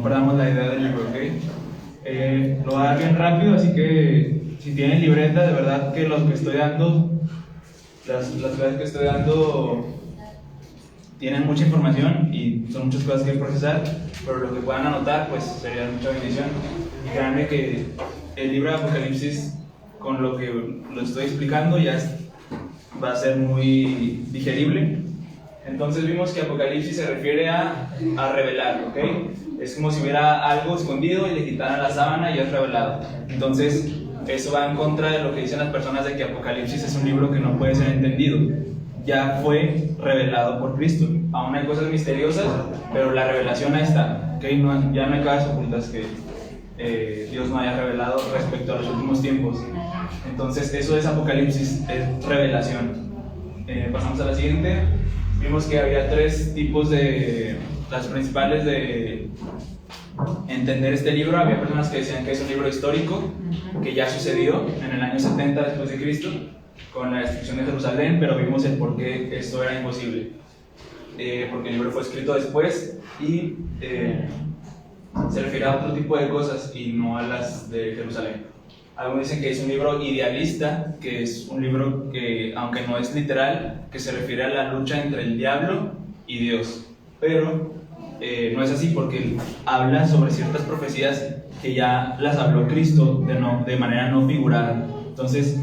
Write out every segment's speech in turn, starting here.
perdamos la idea del libro, ¿ok? Lo voy a dar bien rápido, así que si tienen libreta, de verdad que los que estoy dando, las clases que estoy dando tienen mucha información y son muchas cosas que procesar, pero lo que puedan anotar pues sería mucha bendición. Y créanme que el libro de Apocalipsis, con lo que lo estoy explicando, ya va a ser muy digerible. Entonces vimos que Apocalipsis se refiere a revelar, ¿ok? Es como si hubiera algo escondido y le quitaran la sábana y es revelado. Entonces eso va en contra de lo que dicen las personas de que Apocalipsis es un libro que no puede ser entendido. Ya fue revelado por Cristo. Aún hay cosas misteriosas, pero la revelación ahí está, ¿ok? Ya no hay cosas ocultas que Dios no haya revelado respecto a los últimos tiempos. Entonces eso es Apocalipsis, es revelación. Pasamos a la siguiente. Vimos que había tres tipos las principales de entender este libro. Había personas que decían que es un libro histórico, que ya sucedió en el año 70 después de Cristo, con la destrucción de Jerusalén, pero vimos el por qué esto era imposible. Porque el libro fue escrito después y se refiere a otro tipo de cosas y no a las de Jerusalén. Algunos dicen que es un libro idealista, que es un libro que, aunque no es literal, que se refiere a la lucha entre el diablo y Dios. Pero no es así, porque habla sobre ciertas profecías que ya las habló Cristo de manera no figurada. Entonces,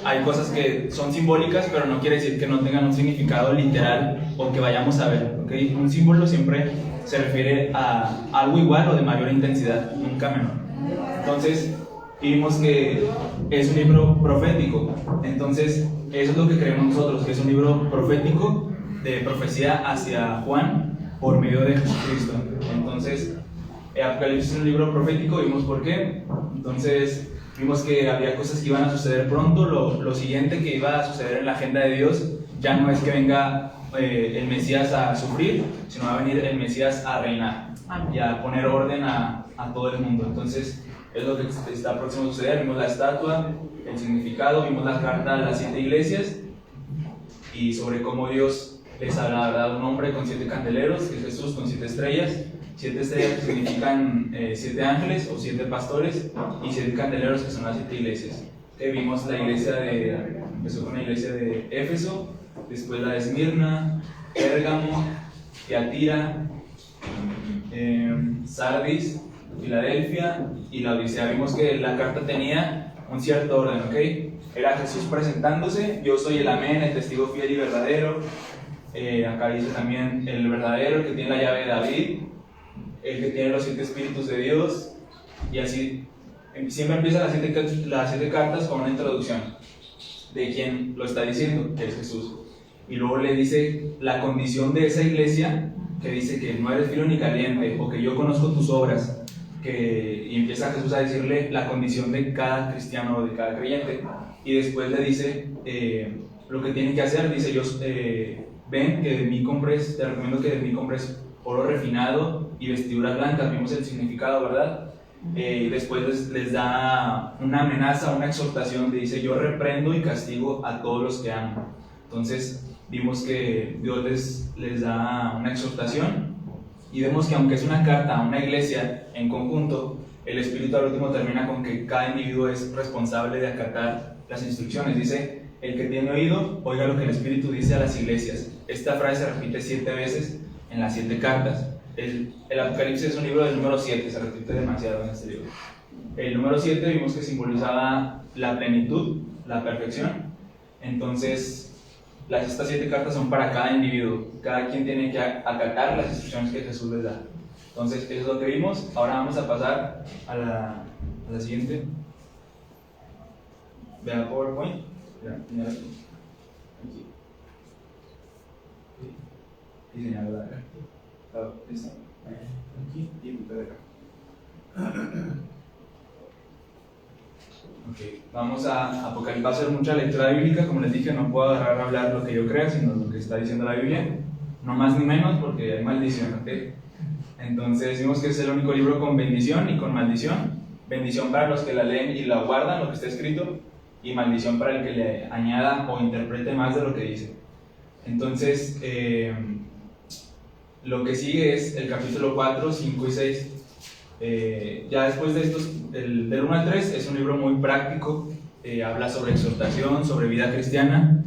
hay cosas que son simbólicas, pero no quiere decir que no tengan un significado literal o que vayamos a ver, ¿okay? Un símbolo siempre se refiere a algo igual o de mayor intensidad, nunca menor. Entonces, vimos que es un libro profético. Entonces, eso es lo que creemos nosotros, que es un libro profético de profecía hacia Juan por medio de Jesucristo. Entonces, Apocalipsis es un libro profético, vimos por qué. Entonces, vimos que había cosas que iban a suceder pronto. Lo siguiente que iba a suceder en la agenda de Dios ya no es que venga el Mesías a sufrir, sino va a venir el Mesías a reinar y a poner orden a todo el mundo. Entonces, es lo que está próximo a suceder. Vimos la estatua, el significado, vimos la carta a las 7 iglesias y sobre cómo Dios les ha dado un hombre con 7 candeleros, que es Jesús, con 7 estrellas. 7 estrellas que significan 7 ángeles o 7 pastores, y 7 candeleros que son las 7 iglesias. Vimos la iglesia empezó con la iglesia de Éfeso, después la de Esmirna, Pérgamo, Tiatira, Sardis, Filadelfia y la Odisea. Vimos que la carta tenía un cierto orden, ¿ok? Era Jesús presentándose: yo soy el amén, el testigo fiel y verdadero. Acá dice también el verdadero, el que tiene la llave de David, el que tiene los 7 espíritus de Dios, y así siempre empiezan las 7 cartas con una introducción de quién lo está diciendo, que es Jesús, y luego le dice la condición de esa iglesia, que dice que no eres frío ni caliente, o que yo conozco tus obras, y empieza Jesús a decirle la condición de cada cristiano o de cada creyente, y después le dice lo que tienen que hacer. Dice: ven, que de mí compres, te recomiendo que de mí compres oro refinado y vestiduras blancas. Vimos el significado, ¿verdad? Y después les da una amenaza, una exhortación. Dice: yo reprendo y castigo a todos los que amo. Entonces vimos que Dios les da una exhortación, y vemos que aunque es una carta a una iglesia en conjunto, el Espíritu al último termina con que cada individuo es responsable de acatar las instrucciones. Dice: el que tiene oído, oiga lo que el Espíritu dice a las iglesias. Esta frase se repite 7 veces en las 7 cartas. El Apocalipsis es un libro del número 7, se repite demasiado en este libro. El número 7 vimos que simbolizaba la plenitud, la perfección. Entonces, estas 7 cartas son para cada individuo. Cada quien tiene que acatar las instrucciones que Jesús les da. Entonces, eso es lo que vimos. Ahora vamos a pasar a la siguiente. Vean PowerPoint. Señala aquí. Y señala acá. Aquí y punta de acá. Okay. Vamos a Apocalipsis. Va a ser mucha lectura bíblica, como les dije. No puedo agarrar a hablar lo que yo crea, sino lo que está diciendo la Biblia. No más ni menos, porque hay maldición, ¿ok? Entonces vimos que es el único libro con bendición y con maldición. Bendición para los que la leen y la guardan, lo que está escrito, y maldición para el que le añada o interprete más de lo que dice. Entonces, lo que sigue es el capítulo 4, 5 y 6. Ya después de estos, del 1 al 3 es un libro muy práctico, habla sobre exhortación, sobre vida cristiana,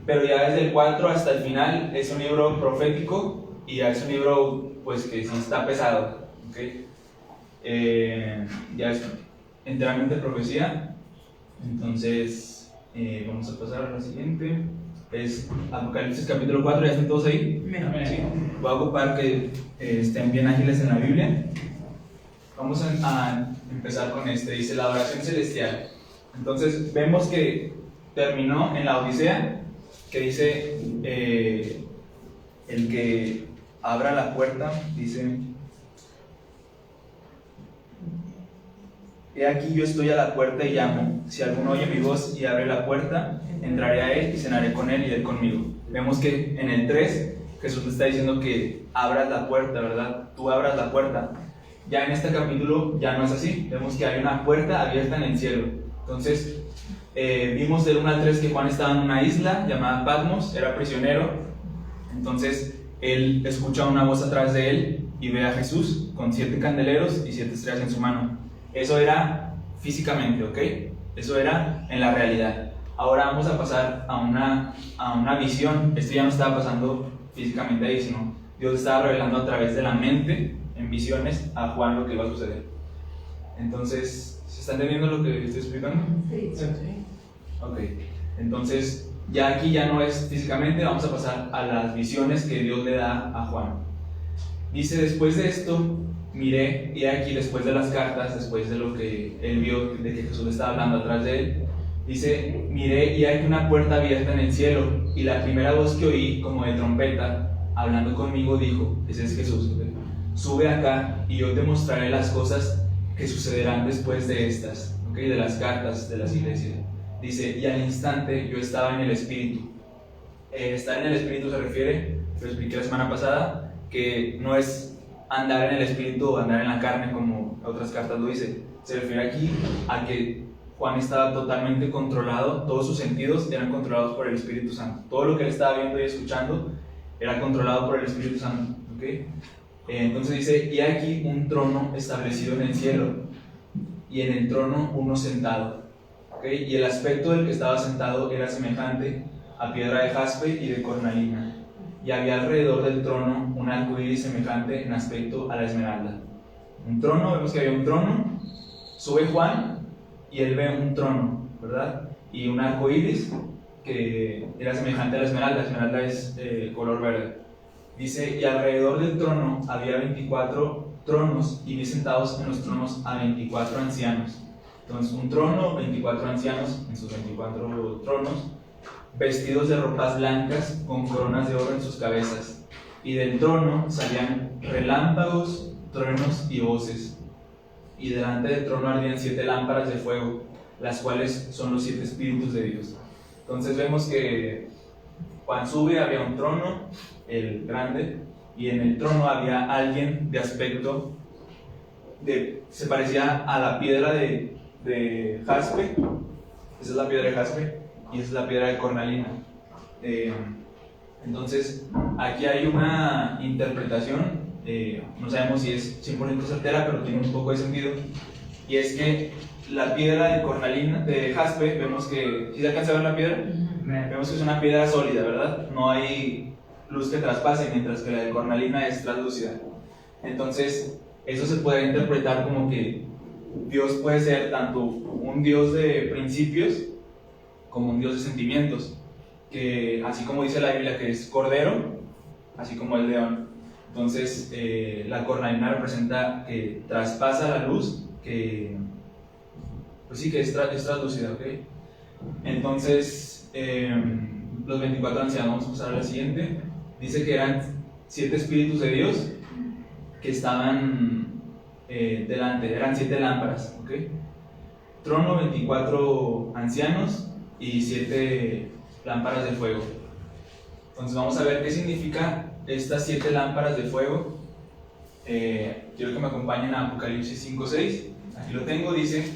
pero ya desde el 4 hasta el final es un libro profético y ya es un libro pues que sí está pesado, ¿okay? Ya es enteramente profecía. Entonces vamos a pasar a la siguiente, es Apocalipsis capítulo 4. ¿Ya están todos ahí? Sí. Voy a ocupar que estén bien ágiles en la Biblia. Vamos a empezar con dice la adoración celestial. Entonces vemos que terminó en la Odisea, que dice el que abra la puerta, dice: he aquí yo estoy a la puerta y llamo, si alguno oye mi voz y abre la puerta, entraré a él y cenaré con él y él conmigo. Vemos que en el 3 Jesús le está diciendo que abras la puerta, ¿verdad? Tú abras la puerta. Ya en este capítulo ya no es así, vemos que hay una puerta abierta en el cielo. Entonces vimos del 1 al 3 que Juan estaba en una isla llamada Patmos, era prisionero. Entonces él escucha una voz atrás de él y ve a Jesús con 7 candeleros y 7 estrellas en su mano. Eso era físicamente, ¿ok? Eso era en la realidad. Ahora vamos a pasar a una visión. Esto ya no estaba pasando físicamente ahí, sino Dios estaba revelando a través de la mente, en visiones, a Juan lo que iba a suceder. Entonces, ¿se está entendiendo lo que estoy explicando? Sí. Ok, entonces ya aquí ya no es físicamente, vamos a pasar a las visiones que Dios le da a Juan. Dice: después de esto miré, y aquí después de las cartas, después de lo que él vio, de que Jesús le estaba hablando atrás de él, dice: miré y hay una puerta abierta en el cielo, y la primera voz que oí como de trompeta hablando conmigo dijo, ese es Jesús, ¿okay? Sube acá y yo te mostraré las cosas que sucederán después de estas, ¿okay? De las cartas de las iglesias. Dice: y al instante yo estaba en el Espíritu. Estar en el Espíritu se refiere, lo expliqué la semana pasada, que no es andar en el Espíritu o andar en la carne como otras cartas lo dice. Se refiere aquí a que Juan estaba totalmente controlado, todos sus sentidos eran controlados por el Espíritu Santo. Todo lo que él estaba viendo y escuchando era controlado por el Espíritu Santo, ¿okay? Entonces dice: y aquí un trono establecido en el cielo, y en el trono uno sentado, ¿okay? Y el aspecto del que estaba sentado era semejante a piedra de jaspe y de cornalina, y había alrededor del trono un arco iris semejante en aspecto a la esmeralda. Un trono, vemos que había un trono, sube Juan y él ve un trono, ¿verdad? Y un arco iris que era semejante a la esmeralda es color verde. Dice: y alrededor del trono había 24 tronos, y vi sentados en los tronos a 24 ancianos. Entonces, un trono, 24 ancianos en sus 24 tronos, vestidos de ropas blancas, con coronas de oro en sus cabezas. Y del trono salían relámpagos, truenos y voces. Y delante del trono ardían 7 lámparas de fuego, las cuales son los 7 espíritus de Dios. Entonces vemos que Juan sube, había un trono, el grande, y en el trono había alguien de aspecto, se parecía a la piedra de jaspe. Esa es la piedra de jaspe, y esa es la piedra de cornalina. Entonces, aquí hay una interpretación, no sabemos si es 100% certera, pero tiene un poco de sentido, y es que la piedra de cornalina, de jaspe, vemos que, ¿sí se alcanza a ver la piedra? Vemos que es una piedra sólida, ¿verdad? No hay luz que traspase, mientras que la de cornalina es translúcida. Entonces, eso se puede interpretar como que Dios puede ser tanto un Dios de principios como un Dios de sentimientos, que así como dice la Biblia que es cordero, así como el león. Entonces la cornalina representa que traspasa la luz, que pues sí, que es translúcida, ¿ok? Entonces los 24 ancianos, vamos a pasar a la siguiente, dice que eran 7 espíritus de Dios que estaban delante, eran 7 lámparas, ¿ok? Trono, 24 ancianos y 7 lámparas de fuego. Entonces vamos a ver qué significa estas 7 lámparas de fuego. Quiero que me acompañen a Apocalipsis 5:6. Aquí lo tengo, dice: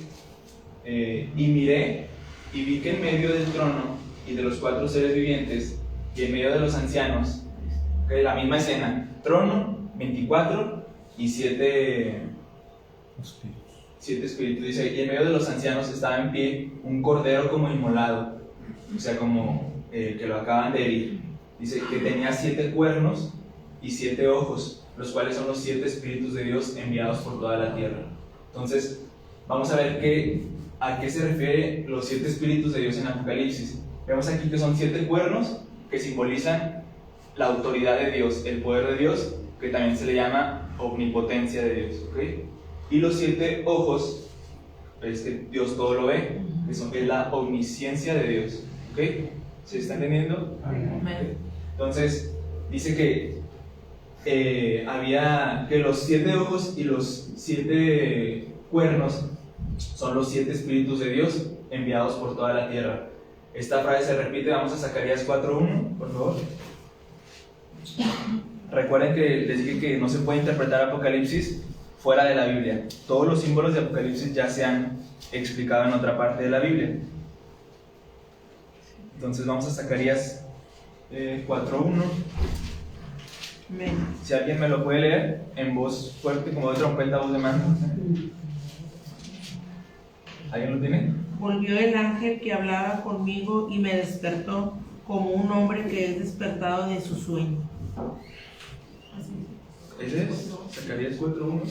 y miré y vi que en medio del trono y de los 4 seres vivientes y en medio de los ancianos, ¿okay? La misma escena, trono, 24 y 7 7 espíritus, dice, y en medio de los ancianos estaba en pie un cordero como inmolado, o sea, como que lo acaban de herir. Dice que tenía 7 cuernos y 7 ojos, los cuales son los 7 espíritus de Dios enviados por toda la tierra. Entonces, vamos a ver a qué se refiere los 7 espíritus de Dios en Apocalipsis. Vemos aquí que son 7 cuernos que simbolizan la autoridad de Dios, el poder de Dios, que también se le llama omnipotencia de Dios, ¿okay? Y los 7 ojos, es que Dios todo lo ve, es la omnisciencia de Dios, ¿ok? ¿Se está entendiendo? Okay. Entonces, dice que que los 7 ojos y los 7 cuernos son los 7 espíritus de Dios enviados por toda la tierra. Esta frase se repite, vamos a Zacarías 4:1, por favor. Recuerden que les dije que no se puede interpretar Apocalipsis fuera de la Biblia. Todos los símbolos de Apocalipsis ya se han explicado en otra parte de la Biblia. Entonces vamos a Zacarías 4:1. Si alguien me lo puede leer en voz fuerte, como de trompeta, voz de mando. ¿Alguien lo tiene? Volvió el ángel que hablaba conmigo y me despertó como un hombre que es despertado de su sueño. ¿Ese es? ¿Zacarías 4:1?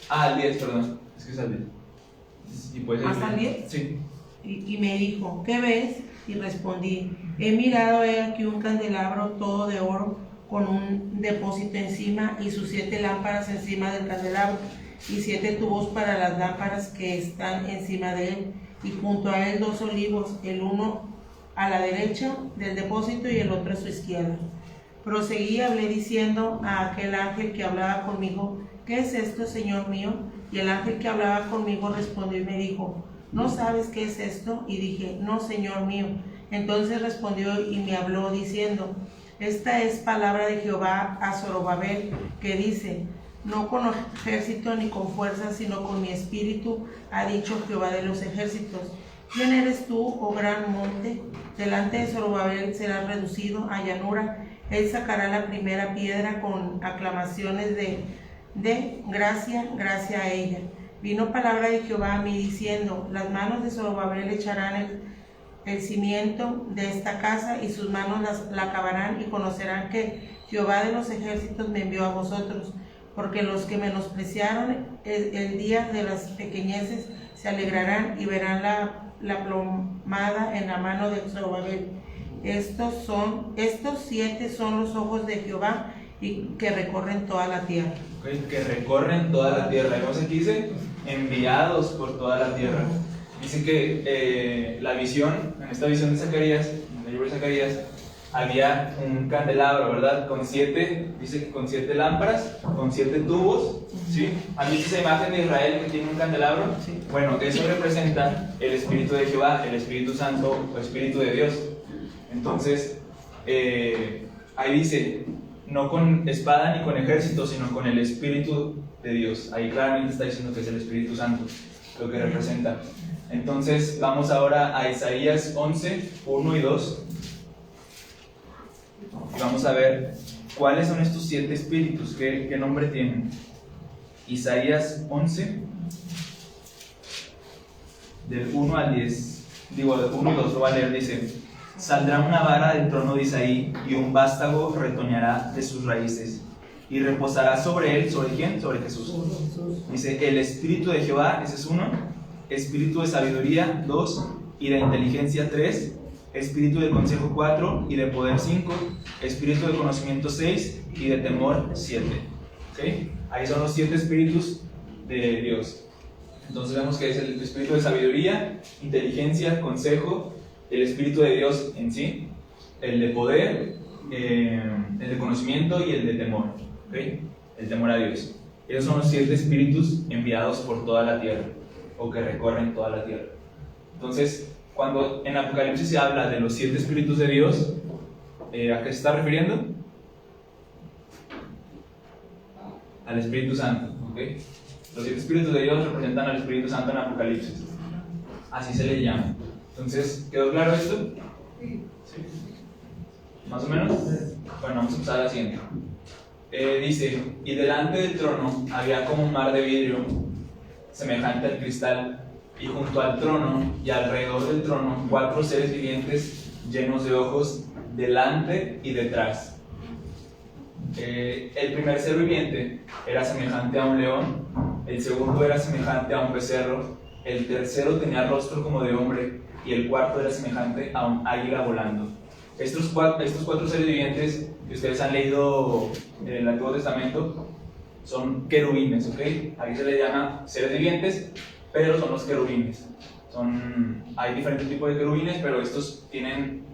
Ah, el 10, perdón. Es que es al 10. ¿Y puedes ¿Hasta el 10? Sí. Y me dijo, ¿qué ves? Y respondí, he mirado aquí un candelabro todo de oro con un depósito encima y sus 7 lámparas encima del candelabro y 7 tubos para las lámparas que están encima de él, y junto a él 2 olivos, el uno a la derecha del depósito y el otro a su izquierda. Proseguí, hablé diciendo a aquel ángel que hablaba conmigo, ¿qué es esto, Señor mío? Y el ángel que hablaba conmigo respondió y me dijo, ¿no sabes qué es esto? Y dije, no, Señor mío. Entonces respondió y me habló diciendo, esta es palabra de Jehová a Zorobabel, que dice, no con ejército ni con fuerza, sino con mi espíritu, ha dicho Jehová de los ejércitos. ¿Quién eres tú, oh gran monte? Delante de Zorobabel serás reducido a llanura. Él sacará la primera piedra con aclamaciones de gracia, gracia a ella. Vino palabra de Jehová a mí diciendo, las manos de Zorobabel echarán el cimiento de esta casa y sus manos la acabarán, y conocerán que Jehová de los ejércitos me envió a vosotros, porque los que menospreciaron el día de las pequeñeces se alegrarán y verán la plomada en la mano de Zorobabel. Estos 7 son los ojos de Jehová y que recorren toda la tierra. Okay, que recorren toda la tierra. Y vemos aquí dice, enviados por toda la tierra. Dice que la visión, en esta visión de Zacarías, en el libro de Zacarías, había un candelabro, ¿verdad? Dice que con 7 lámparas, con 7 tubos, ¿sí? ¿Han visto esa imagen de Israel que tiene un candelabro? Sí. Bueno, eso representa el Espíritu de Jehová, el Espíritu Santo o Espíritu de Dios. Entonces, ahí dice, no con espada ni con ejército, sino con el Espíritu de Dios. Ahí claramente está diciendo que es el Espíritu Santo lo que representa. Entonces, vamos ahora a Isaías 11:1 y 2. Y vamos a ver cuáles son estos 7 espíritus, qué nombre tienen. Isaías 11, del 1 al 10, del 1 y 2 lo va a leer, dice, saldrá una vara del trono de Isaí y un vástago retoñará de sus raíces y reposará sobre él, ¿sobre quién? Sobre Jesús. Dice, el espíritu de Jehová, ese es 1, espíritu de sabiduría 2 y de inteligencia 3, espíritu de consejo 4 y de poder 5, espíritu de conocimiento 6 y de temor 7. ¿Okay? Ahí son los 7 espíritus de Dios. Entonces vemos que es el espíritu de sabiduría, inteligencia, consejo, el espíritu de Dios en sí, el de poder, el de conocimiento y el de temor. ¿Okay? El temor a Dios. Esos son los 7 espíritus enviados por toda la tierra, o que recorren toda la tierra. Entonces, cuando en Apocalipsis se habla de los 7 espíritus de Dios, ¿a qué se está refiriendo? Al Espíritu Santo. ¿Okay? Los 7 espíritus de Dios representan al Espíritu Santo en Apocalipsis. Así se le llama. Entonces, ¿quedó claro esto? ¿Sí? ¿Más o menos? Bueno, vamos a empezar a la siguiente. Dice, y delante del trono había como un mar de vidrio, semejante al cristal, y junto al trono y alrededor del trono 4 seres vivientes llenos de ojos delante y detrás. El primer ser viviente era semejante a un león, el segundo era semejante a un becerro, el tercero tenía rostro como de hombre y el cuarto era semejante a un águila volando. Estos cuatro seres vivientes que ustedes han leído en el Antiguo Testamento son querubines, ¿ok? Aquí se les llama seres vivientes, pero son los querubines. Hay diferentes tipos de querubines, pero estos tienen,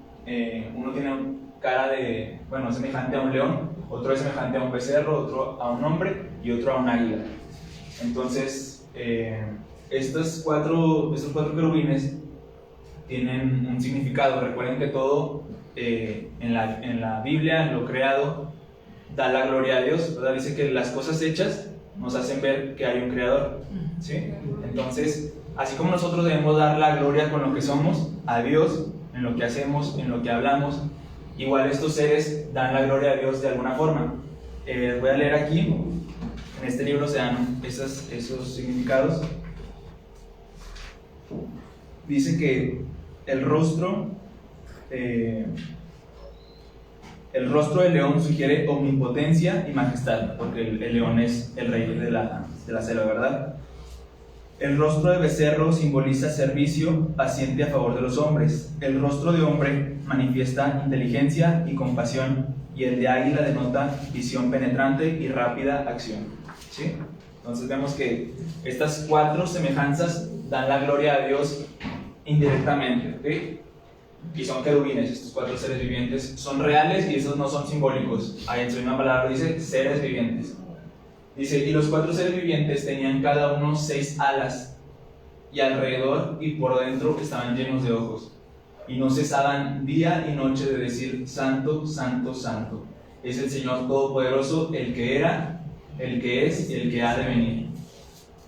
uno tiene cara de, bueno, semejante a un león, otro es semejante a un becerro, otro a un hombre y otro a un águila. Entonces, estos cuatro querubines tienen un significado. Recuerden que todo en la Biblia, en lo creado, da la gloria a Dios, ¿verdad? Dice que las cosas hechas nos hacen ver que hay un creador, ¿sí? Entonces, así como nosotros debemos dar la gloria con lo que somos a Dios, en lo que hacemos, en lo que hablamos, igual estos seres dan la gloria a Dios de alguna forma. Voy a leer aquí, en este libro se dan esos significados. Dice que el rostro del león sugiere omnipotencia y majestad, porque el león es el rey de la selva, ¿verdad? El rostro de becerro simboliza servicio paciente a favor de los hombres. El rostro de hombre manifiesta inteligencia y compasión, y el de águila denota visión penetrante y rápida acción, ¿sí? Entonces vemos que estas 4 semejanzas dan la gloria a Dios indirectamente, ¿ok? Y son querubines, estos 4 seres vivientes son reales y esos no son simbólicos. Ahí en su misma palabra dice seres vivientes. Dice, y los 4 seres vivientes tenían cada uno 6 alas, y alrededor y por dentro estaban llenos de ojos, y no cesaban día y noche de decir, Santo, Santo, Santo, es el Señor Todopoderoso, el que era, el que es y el que ha de venir.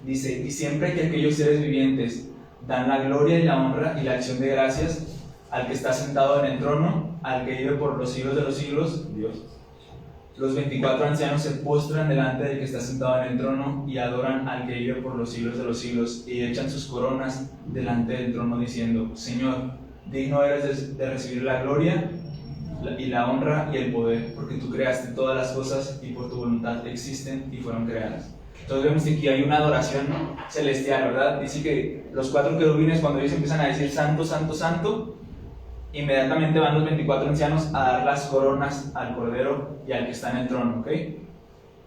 Dice, y siempre que aquellos seres vivientes dan la gloria y la honra y la acción de gracias al que está sentado en el trono, al que vive por los siglos de los siglos, Dios. Los 24 ancianos se postran delante del que está sentado en el trono y adoran al que vive por los siglos de los siglos, y echan sus coronas delante del trono diciendo, Señor, digno eres de recibir la gloria y la honra y el poder, porque tú creaste todas las cosas y por tu voluntad existen y fueron creadas. Entonces vemos que aquí hay una adoración celestial, ¿verdad? Dice que los 4 querubines, cuando ellos empiezan a decir Santo, Santo, Santo, inmediatamente van los 24 ancianos a dar las coronas al Cordero y al que está en el trono, ¿ok?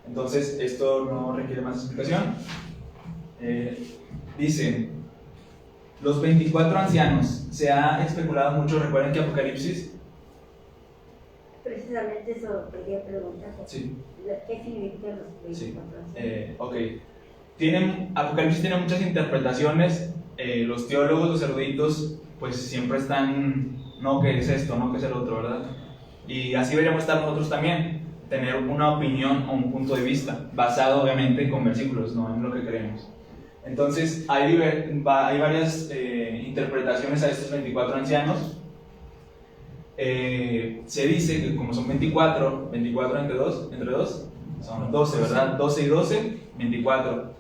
Entonces, esto no requiere más explicación. Dice, los 24 ancianos, se ha especulado mucho, recuerden que Apocalipsis... Precisamente eso quería preguntar. Sí. ¿Qué significan los 24 ancianos? Ok. Apocalipsis tiene muchas interpretaciones, los teólogos, los eruditos, pues siempre están... no que es esto, no que es el otro, ¿verdad? Y así deberíamos estar nosotros también, tener una opinión o un punto de vista, basado obviamente con versículos, no en lo que creemos. Entonces, hay varias interpretaciones a estos 24 ancianos. Se dice que como son 24 entre 2, son 12, ¿verdad? 12 y 12, 24.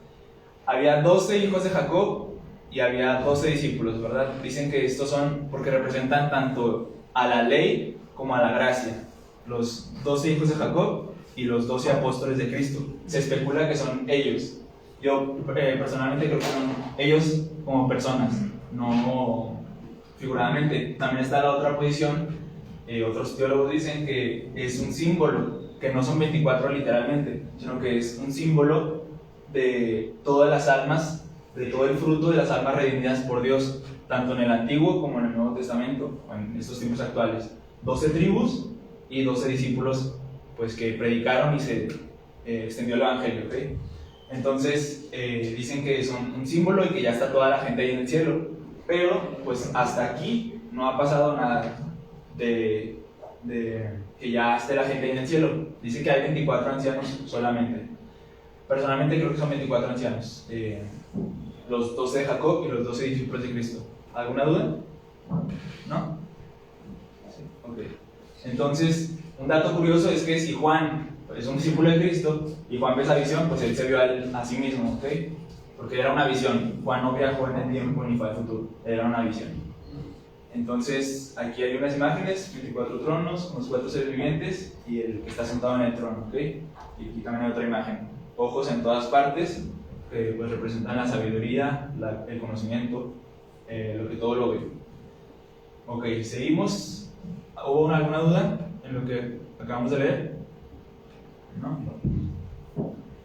Había 12 hijos de Jacob y había 12 discípulos, ¿verdad? Dicen que estos son porque representan tanto a la ley como a la gracia, los 12 hijos de Jacob y los 12 apóstoles de Cristo. Se especula que son ellos. Yo personalmente creo que son ellos como personas, no figuradamente. También está la otra posición, otros teólogos dicen que es un símbolo, que no son 24 literalmente, sino que es un símbolo de todas las almas, de todo el fruto de las almas redimidas por Dios, tanto en el Antiguo como en el Nuevo Testamento, o en estos tiempos actuales. 12 tribus y 12 discípulos pues, que predicaron y se extendió el Evangelio, ¿okay? Entonces dicen que son un símbolo y que ya está toda la gente ahí en el cielo, pero pues hasta aquí no ha pasado nada de que ya esté la gente ahí en el cielo. Dice que hay 24 ancianos solamente. Personalmente creo que son 24 ancianos, los 12 de Jacob y los 12 discípulos de Cristo. ¿Alguna duda? ¿No? Sí, ok. Entonces, un dato curioso es que si Juan es un discípulo de Cristo y Juan ve esa visión, pues él se vio a sí mismo, ¿ok? porque era una visión. Juan no viajó en el tiempo ni fue al futuro, era una visión. Entonces, aquí hay unas imágenes, 24 tronos, con los 4 seres vivientes y el que está sentado en el trono, ¿ok? Y aquí también hay otra imagen, ojos en todas partes, que pues representan la sabiduría, el conocimiento, lo que todo lo ve. Ok, seguimos. ¿Hubo alguna duda en lo que acabamos de leer? ¿No?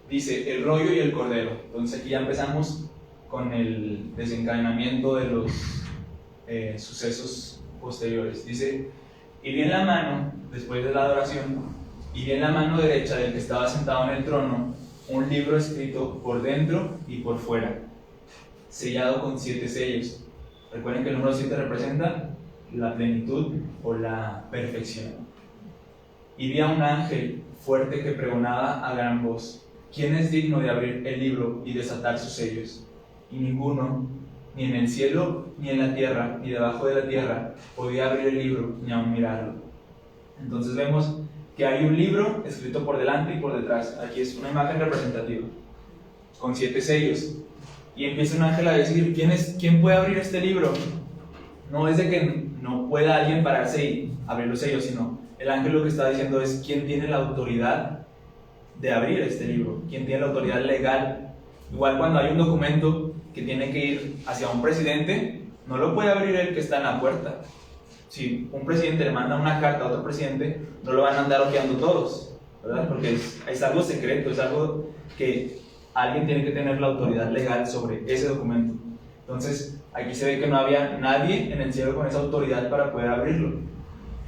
Dice, el rollo y el cordero. Entonces aquí ya empezamos con el desencadenamiento de los sucesos posteriores. Dice, y vi en la mano, después de la adoración, y vi en la mano derecha del que estaba sentado en el trono un libro escrito por dentro y por fuera, sellado con 7 sellos. Recuerden que el número 7 representa la plenitud o la perfección. Y vi a un ángel fuerte que pregonaba a gran voz, ¿quién es digno de abrir el libro y desatar sus sellos? Y ninguno, ni en el cielo, ni en la tierra, ni debajo de la tierra, podía abrir el libro ni aun mirarlo. Entonces vemos que hay un libro escrito por delante y por detrás. Aquí es una imagen representativa, con 7 sellos. Y empieza un ángel a decir, ¿quién puede abrir este libro? No es de que no pueda alguien pararse y abrir los sellos, sino el ángel lo que está diciendo es quién tiene la autoridad de abrir este libro, quién tiene la autoridad legal. Igual cuando hay un documento que tiene que ir hacia un presidente, no lo puede abrir el que está en la puerta. Si un presidente le manda una carta a otro presidente, no lo van a andar ojeando todos, ¿verdad? Porque es algo secreto, es algo que alguien tiene que tener la autoridad legal sobre ese documento. Entonces, aquí se ve que no había nadie en el cielo con esa autoridad para poder abrirlo.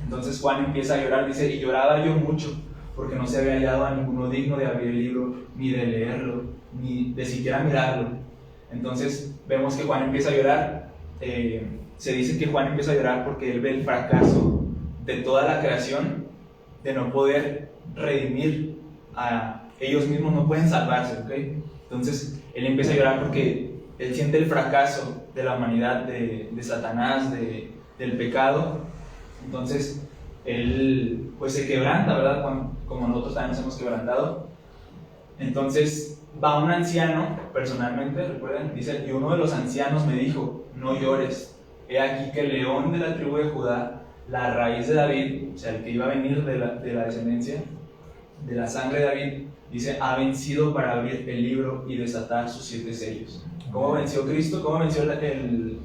Entonces Juan empieza a llorar, dice, y lloraba yo mucho, porque no se había hallado a ninguno digno de abrir el libro, ni de leerlo, ni de siquiera mirarlo. Entonces vemos que Juan empieza a llorar. Se dice que Juan empieza a llorar porque él ve el fracaso de toda la creación, de no poder redimir a ellos mismos, no pueden salvarse, ¿ok? Entonces él empieza a llorar porque él siente el fracaso de la humanidad, de Satanás, del pecado. Entonces él pues se quebranta, ¿verdad? Como nosotros también nos hemos quebrantado. Entonces va un anciano, personalmente, recuerden, dice, y uno de los ancianos me dijo, no llores, he aquí que el león de la tribu de Judá, la raíz de David, o sea, el que iba a venir de la descendencia, de la sangre de David, dice, ha vencido para abrir el libro y desatar sus 7 sellos. ¿Cómo venció Cristo? ¿Cómo venció el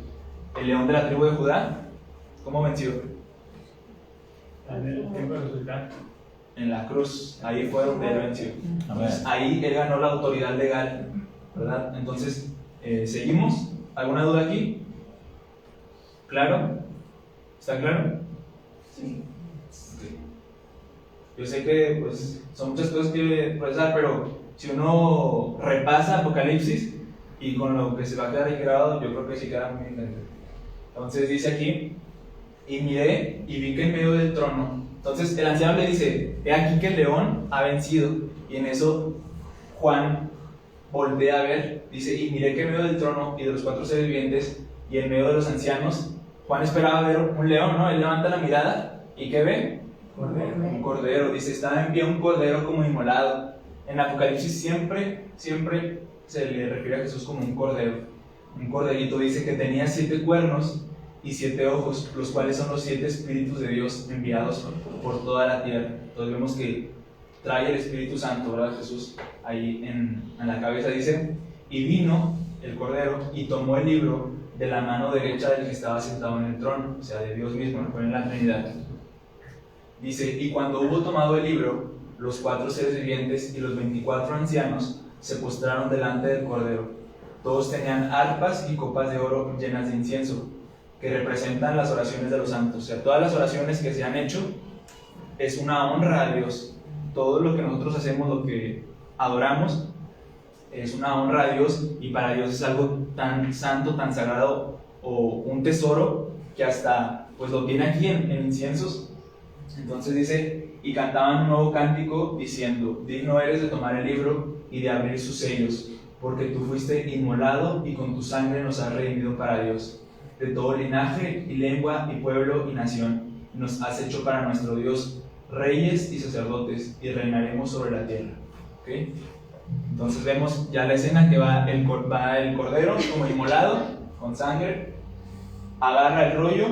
león de la tribu de Judá? ¿Cómo venció? En la cruz, ahí fue donde él venció. Entonces, ahí él ganó la autoridad legal, ¿verdad? Entonces, ¿seguimos? ¿Alguna duda aquí? ¿Claro? ¿Está claro? Sí. Okay. Yo sé que pues, son muchas cosas que procesar, pero si uno repasa Apocalipsis y con lo que se va a quedar ahí grabado, yo creo que sí queda muy bien. Entonces dice aquí, y miré y vi que en medio del trono, entonces el anciano le dice, he aquí que el león ha vencido, y en eso Juan voltea a ver, dice, y miré que en medio del trono y de los 4 seres vivientes y en medio de los ancianos, Juan esperaba ver un león, ¿no? Él levanta la mirada y ¿qué ve? Un cordero, dice, estaba en pie un cordero como inmolado. En Apocalipsis siempre se le refiere a Jesús como un cordero, un corderito. Dice que tenía 7 cuernos y 7 ojos, los cuales son los 7 espíritus de Dios enviados por toda la tierra. Entonces vemos que trae el Espíritu Santo, ¿verdad? Jesús ahí en la cabeza. Dice, y vino el cordero y tomó el libro de la mano derecha del que estaba sentado en el trono, o sea, de Dios mismo, no en la Trinidad. Dice, y cuando hubo tomado el libro, los 4 seres vivientes y los 24 ancianos se postraron delante del cordero. Todos tenían arpas y copas de oro llenas de incienso, que representan las oraciones de los santos. O sea, todas las oraciones que se han hecho es una honra a Dios. Todo lo que nosotros hacemos, lo que adoramos, es una honra a Dios, y para Dios es algo tan santo, tan sagrado, o un tesoro que hasta pues lo tiene aquí en inciensos. Entonces dice, y cantaban un nuevo cántico diciendo, digno eres de tomar el libro y de abrir sus sellos, porque tú fuiste inmolado y con tu sangre nos has redimido para Dios, de todo linaje y lengua y pueblo y nación, y nos has hecho para nuestro Dios reyes y sacerdotes, y reinaremos sobre la tierra. ¿Okay? Entonces vemos ya la escena que va el cordero como inmolado, con sangre, agarra el rollo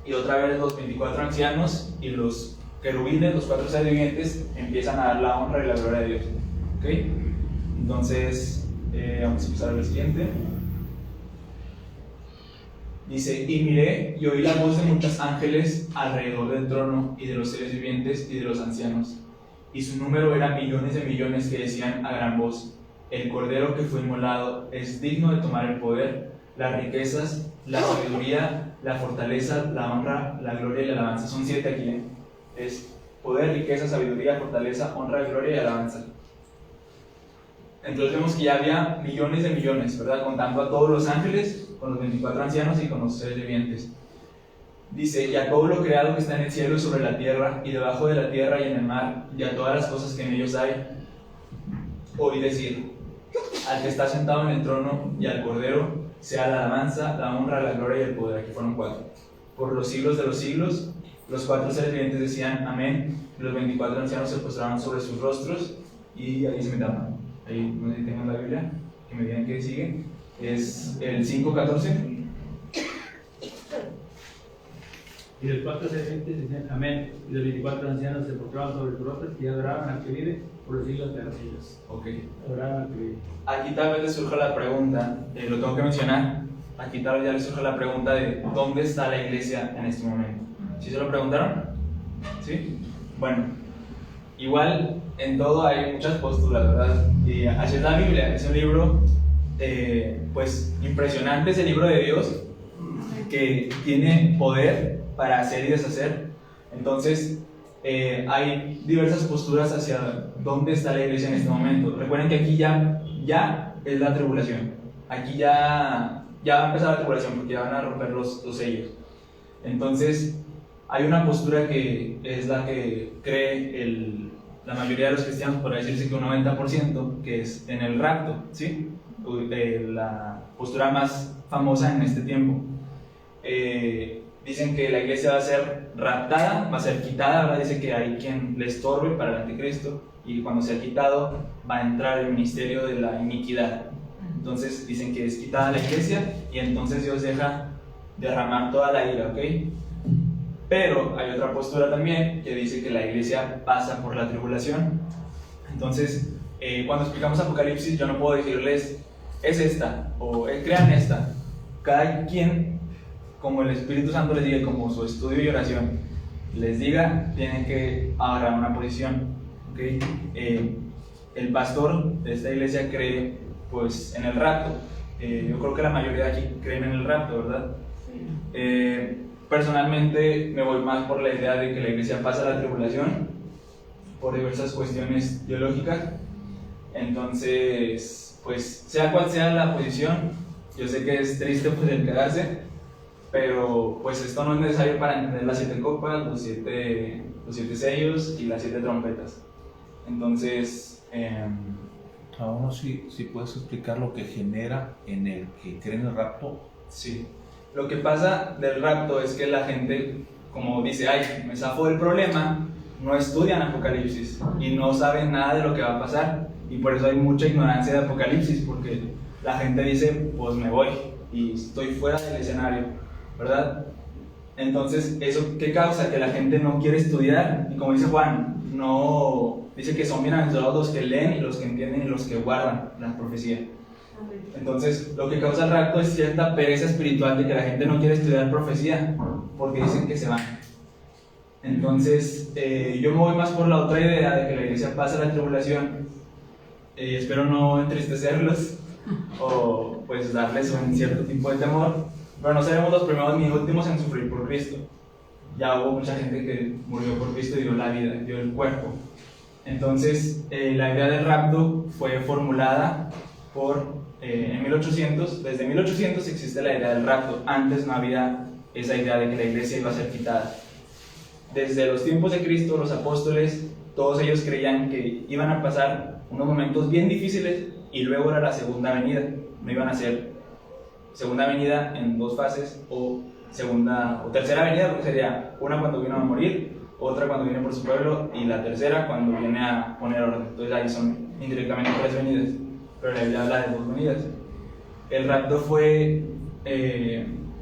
y otra vez los 24 ancianos y los querubines, los 4 seres vivientes, empiezan a dar la honra y la gloria a Dios. ¿Ok? Entonces, vamos a pasar al siguiente. Dice, y miré y oí la voz de muchos ángeles alrededor del trono y de los seres vivientes y de los ancianos. Y su número era millones de millones que decían a gran voz, el cordero que fue inmolado es digno de tomar el poder, las riquezas, la sabiduría, la fortaleza, la honra, la gloria y la alabanza. Son 7 aquí, ¿eh? Es poder, riqueza, sabiduría, fortaleza, honra, gloria y alabanza. Entonces vemos que ya había millones de millones, ¿verdad? Contando a todos los ángeles, con los 24 ancianos y con los seres vivientes. Dice, y a todo lo creado que está en el cielo y sobre la tierra, y debajo de la tierra y en el mar, y a todas las cosas que en ellos hay, oí decir, al que está sentado en el trono y al cordero, sea la alabanza, la honra, la gloria y el poder. Aquí fueron 4. Por los siglos de los siglos, los 4 seres vivientes decían, amén, y los 24 ancianos se postraron sobre sus rostros, y ahí se me tapan. Ahí, no sé si tengan la Biblia, que me digan que sigue. Es el 5:14. Y los 4 seres vivientes decían amén, y los 24 ancianos se postraban sobre sus rostros y adoraban al que vive por los siglos de los siglos. Ok. Adoraban al que vive. Aquí tal vez les surja la pregunta, lo tengo que mencionar. Aquí tal vez ya les surja la pregunta de ¿dónde está la iglesia en este momento? ¿Sí se lo preguntaron? ¿Sí? Bueno, igual en todo hay muchas posturas, ¿verdad? Y así es la Biblia, es un libro pues impresionante, es el libro de Dios que tiene poder para hacer y deshacer. Entonces hay diversas posturas hacia dónde está la iglesia en este momento. Recuerden que aquí ya es la tribulación, aquí ya va a empezar la tribulación porque ya van a romper los sellos. Entonces hay una postura que es la que cree la mayoría de los cristianos, por decirse que un 90%, que es en el rapto, ¿sí? La postura más famosa en este tiempo. Dicen que la iglesia va a ser raptada, va a ser quitada, ¿verdad? Dice que hay quien le estorbe para el anticristo y cuando sea quitado va a entrar el ministerio de la iniquidad. Entonces dicen que es quitada la iglesia y entonces Dios deja derramar toda la ira, ¿ok? Pero hay otra postura también que dice que la iglesia pasa por la tribulación. Entonces, cuando explicamos Apocalipsis, yo no puedo decirles es esta o crean esta. Cada quien, como el Espíritu Santo les diga, como su estudio y oración les diga, tienen que agarrar una posición, ¿okay? El pastor de esta iglesia cree pues en el rapto. Yo creo que la mayoría de aquí creen en el rapto, ¿verdad? Sí. Personalmente me voy más por la idea de que la iglesia pasa la tribulación por diversas cuestiones teológicas. Entonces, pues sea cual sea la posición, yo sé que es triste pues el quedarse, pero pues esto no es necesario para entender las 7 copas, los siete sellos y las 7 trompetas. Entonces, Cada uno sí puedes explicar lo que genera en el que cree en el rapto. Sí. Lo que pasa del rapto es que la gente, como dice, ay, me zafo del problema, no estudian Apocalipsis y no saben nada de lo que va a pasar. Y por eso hay mucha ignorancia de Apocalipsis, porque la gente dice, pues me voy y estoy fuera del escenario, ¿verdad? Entonces, ¿eso qué causa? Que la gente no quiere estudiar. Y como dice Juan, no dice que son bienaventurados los que leen y los que entienden y los que guardan la profecía. Entonces, lo que causa el rapto es cierta pereza espiritual de que la gente no quiere estudiar profecía porque dicen que se van. Entonces, yo me voy más por la otra idea de que la iglesia pasa la tribulación. Espero no entristecerlos o pues darles un cierto tipo de temor, pero no seremos los primeros ni últimos en sufrir por Cristo. Ya hubo mucha gente que murió por Cristo y dio la vida, dio el cuerpo. Entonces, la idea del rapto fue formulada en 1800. Desde 1800 existe la idea del rapto. Antes no había esa idea de que la iglesia iba a ser quitada. Desde los tiempos de Cristo, los apóstoles, todos ellos creían que iban a pasar unos momentos bien difíciles y luego era la segunda venida. No iban a ser segunda venida en 2 fases o segunda o tercera venida, porque sería una cuando vino a morir, otra cuando viene por su pueblo y la tercera cuando viene a poner orden. Entonces ahí son indirectamente 3 venidas, pero la Biblia habla de 2 venidas. El rapto fue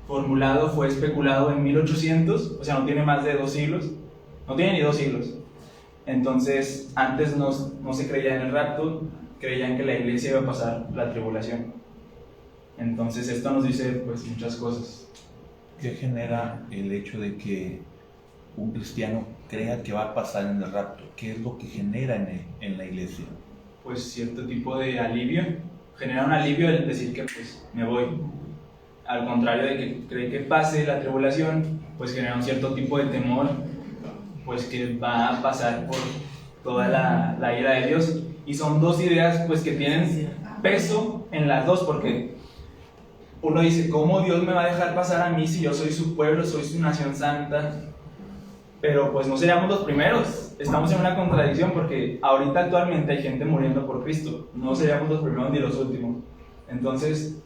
formulado, fue especulado en 1800, o sea, no tiene más de 2 siglos, no tiene ni 2 siglos. Entonces, antes no se creía en el rapto, creían que la iglesia iba a pasar la tribulación. Entonces, esto nos dice pues muchas cosas. ¿Qué genera el hecho de que un cristiano crea que va a pasar en el rapto? ¿Qué es lo que genera en la iglesia? Pues cierto tipo de alivio, genera un alivio el decir que pues me voy. Al contrario de que cree que pase la tribulación, pues genera un cierto tipo de temor, pues que va a pasar por toda la ira de Dios. Y son 2 ideas pues que tienen peso en las dos, porque uno dice, ¿cómo Dios me va a dejar pasar a mí si yo soy su pueblo, soy su nación santa? Pero pues no seríamos los primeros, estamos en una contradicción porque ahorita actualmente hay gente muriendo por Cristo, no seríamos los primeros ni los últimos. Entonces,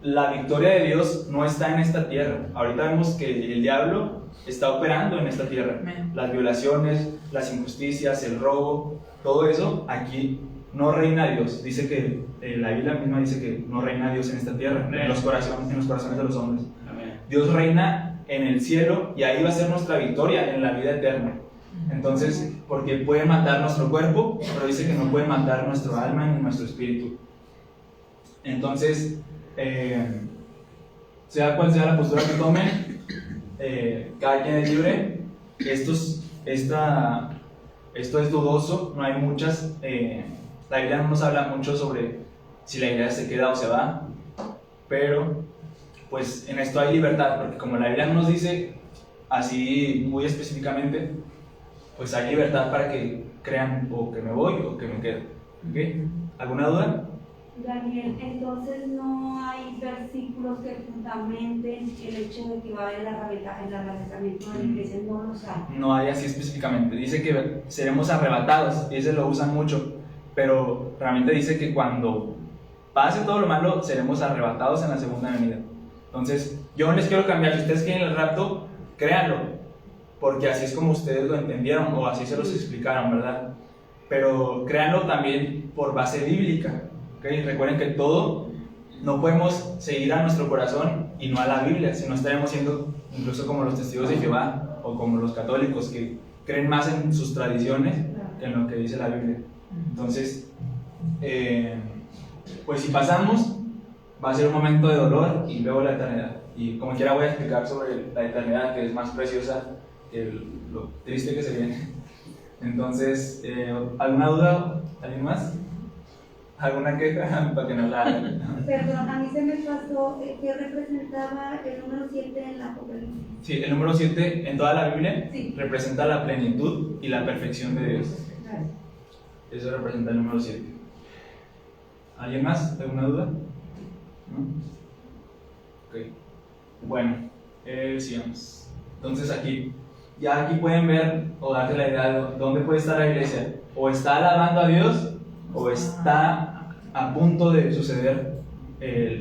la victoria de Dios no está en esta tierra. Ahorita vemos que el diablo está operando en esta tierra. Las violaciones, las injusticias, el robo, todo eso, aquí no reina Dios. Dice que la Biblia misma dice que no reina Dios en esta tierra, en los corazones de los hombres. Dios reina en el cielo y ahí va a ser nuestra victoria en la vida eterna. Entonces, porque puede matar nuestro cuerpo, pero dice que no puede matar nuestro alma ni nuestro espíritu. Entonces, sea cual sea la postura que tomen, cada quien es libre. Esto es dudoso, no hay muchas. La Biblia no nos habla mucho sobre si la iglesia se queda o se va, pero pues en esto hay libertad, porque como la Biblia nos dice así muy específicamente, pues hay libertad para que crean o que me voy o que me quedo. ¿Okay? ¿Alguna duda? Daniel, entonces no hay versículos que fundamenten el hecho de que va a haber el arrebatamiento de la iglesia, no los hay. No hay así específicamente, dice que seremos arrebatados, y ese lo usan mucho, pero realmente dice que cuando pase todo lo malo, seremos arrebatados en la segunda venida. Entonces, yo no les quiero cambiar, si ustedes quieren el rapto, créanlo, porque así es como ustedes lo entendieron, o así se los explicaron, ¿verdad? Pero créanlo también por base bíblica. ¿Okay? Recuerden que todo no podemos seguir a nuestro corazón y no a la Biblia, si no estaremos siendo incluso como los testigos de Jehová o como los católicos que creen más en sus tradiciones que en lo que dice la Biblia. Entonces, pues si pasamos, va a ser un momento de dolor y luego la eternidad. Y como quiera voy a explicar sobre la eternidad, que es más preciosa que lo triste que se viene. Entonces, ¿alguna duda? ¿Alguien más? ¿Alguna queja? Para que no la hagan. Perdón, a mí se me pasó que representaba el número 7 en la Apocalipsis. Sí, el número 7 en toda la Biblia Sí. representa la plenitud y la perfección de Dios. Gracias. Eso representa el número 7. ¿Alguien más? ¿Alguna duda? ¿No? Ok. Bueno, sigamos. Entonces aquí pueden ver o darse la idea de dónde puede estar la iglesia. O está alabando a Dios o está a punto de suceder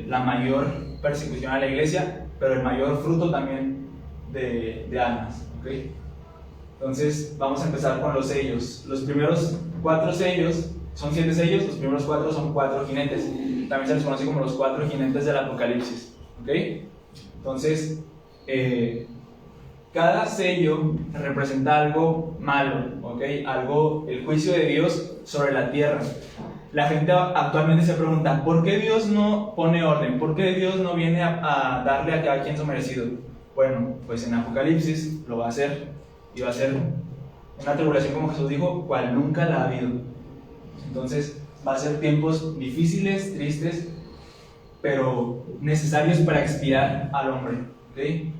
la mayor persecución a la iglesia, pero el mayor fruto también de almas. ¿Okay? Entonces vamos a empezar con los sellos. Los primeros 4 sellos son 7 sellos, los primeros 4 son 4 jinetes. También se les conoce como los 4 jinetes del Apocalipsis. ¿Okay? Entonces, cada sello representa algo malo, ¿okay? Algo, el juicio de Dios sobre la tierra. La gente actualmente se pregunta, ¿por qué Dios no pone orden? ¿Por qué Dios no viene a darle a cada quien su merecido? Bueno, pues en Apocalipsis lo va a hacer, y va a ser una tribulación, como Jesús dijo, cual nunca la ha habido. Entonces va a ser tiempos difíciles, tristes, pero necesarios para expiar al hombre. ¿Okay?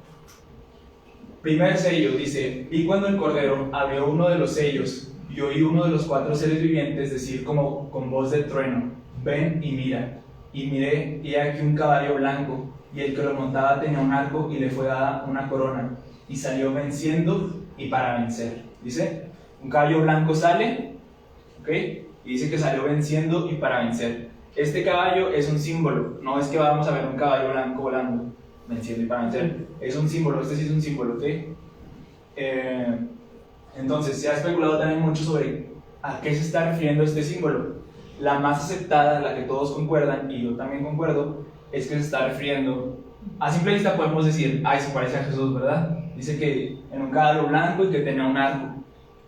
Primer sello dice: vi cuando el Cordero abrió uno de los sellos y oí uno de los 4 seres vivientes decir como con voz de trueno: ven y mira. Y miré, y aquí un caballo blanco, y el que lo montaba tenía un arco y le fue dada una corona, y salió venciendo y para vencer. Dice, un caballo blanco sale, ¿okay? Y dice que salió venciendo y para vencer. Este caballo es un símbolo, no es que vamos a ver un caballo blanco volando, venciendo y para vencer. Es un símbolo, este sí es un símbolo, ¿ok? Entonces se ha especulado también mucho sobre a qué se está refiriendo este símbolo. la más aceptada, la que todos concuerdan, y yo también concuerdo, es que se está refiriendo, a simple vista podemos decir, ay, se parece a Jesús, ¿verdad? Dice que en un caballo blanco y que tenía un arco,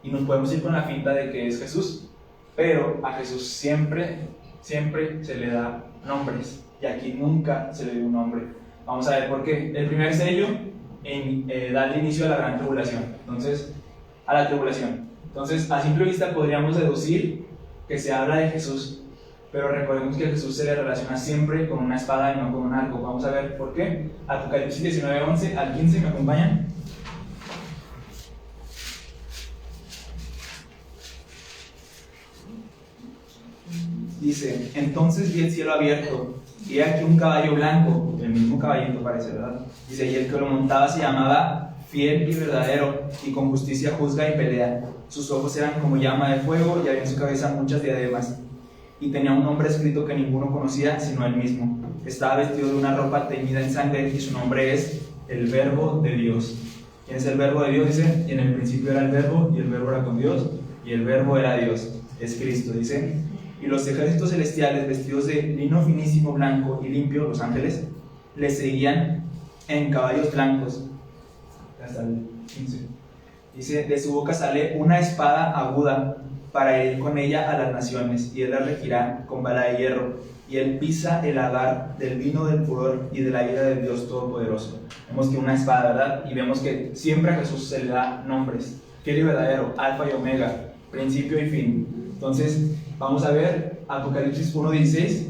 y nos podemos ir con la finta de que es Jesús, pero a Jesús siempre se le da nombres, y aquí nunca se le dio un nombre. Vamos a ver por qué. El primer sello da el inicio a la gran tribulación, entonces, a la tribulación. Entonces, a simple vista podríamos deducir que se habla de Jesús, pero recordemos que a Jesús se le relaciona siempre con una espada y no con un arco. Vamos a ver por qué. Apocalipsis 19, 11 al 15, ¿me acompañan? Dice, entonces vi el cielo abierto, y he aquí un caballo blanco, el mismo caballito parece, ¿verdad? Dice, y el que lo montaba se llamaba Fiel y Verdadero, y con justicia juzga y pelea. Sus ojos eran como llama de fuego, y había en su cabeza muchas diademas. Y tenía un nombre escrito que ninguno conocía, sino él mismo. Estaba vestido de una ropa teñida en sangre, y su nombre es el Verbo de Dios. ¿Quién es el Verbo de Dios? Dice, y en el principio era el Verbo, y el Verbo era con Dios, y el Verbo era Dios. Es Cristo, dice. Y los ejércitos celestiales, vestidos de lino finísimo, blanco y limpio, los ángeles, le seguían en caballos blancos. Hasta el 15. Dice, de su boca sale una espada aguda para ir con ella a las naciones, y él la regirá con vara de hierro, y él pisa el lagar del vino del furor y de la ira de Dios Todopoderoso. Vemos que una espada, ¿verdad? Y vemos que siempre a Jesús se le da nombres. Fiel y verdadero, alfa y omega, principio y fin. Entonces, vamos a ver Apocalipsis 1:16.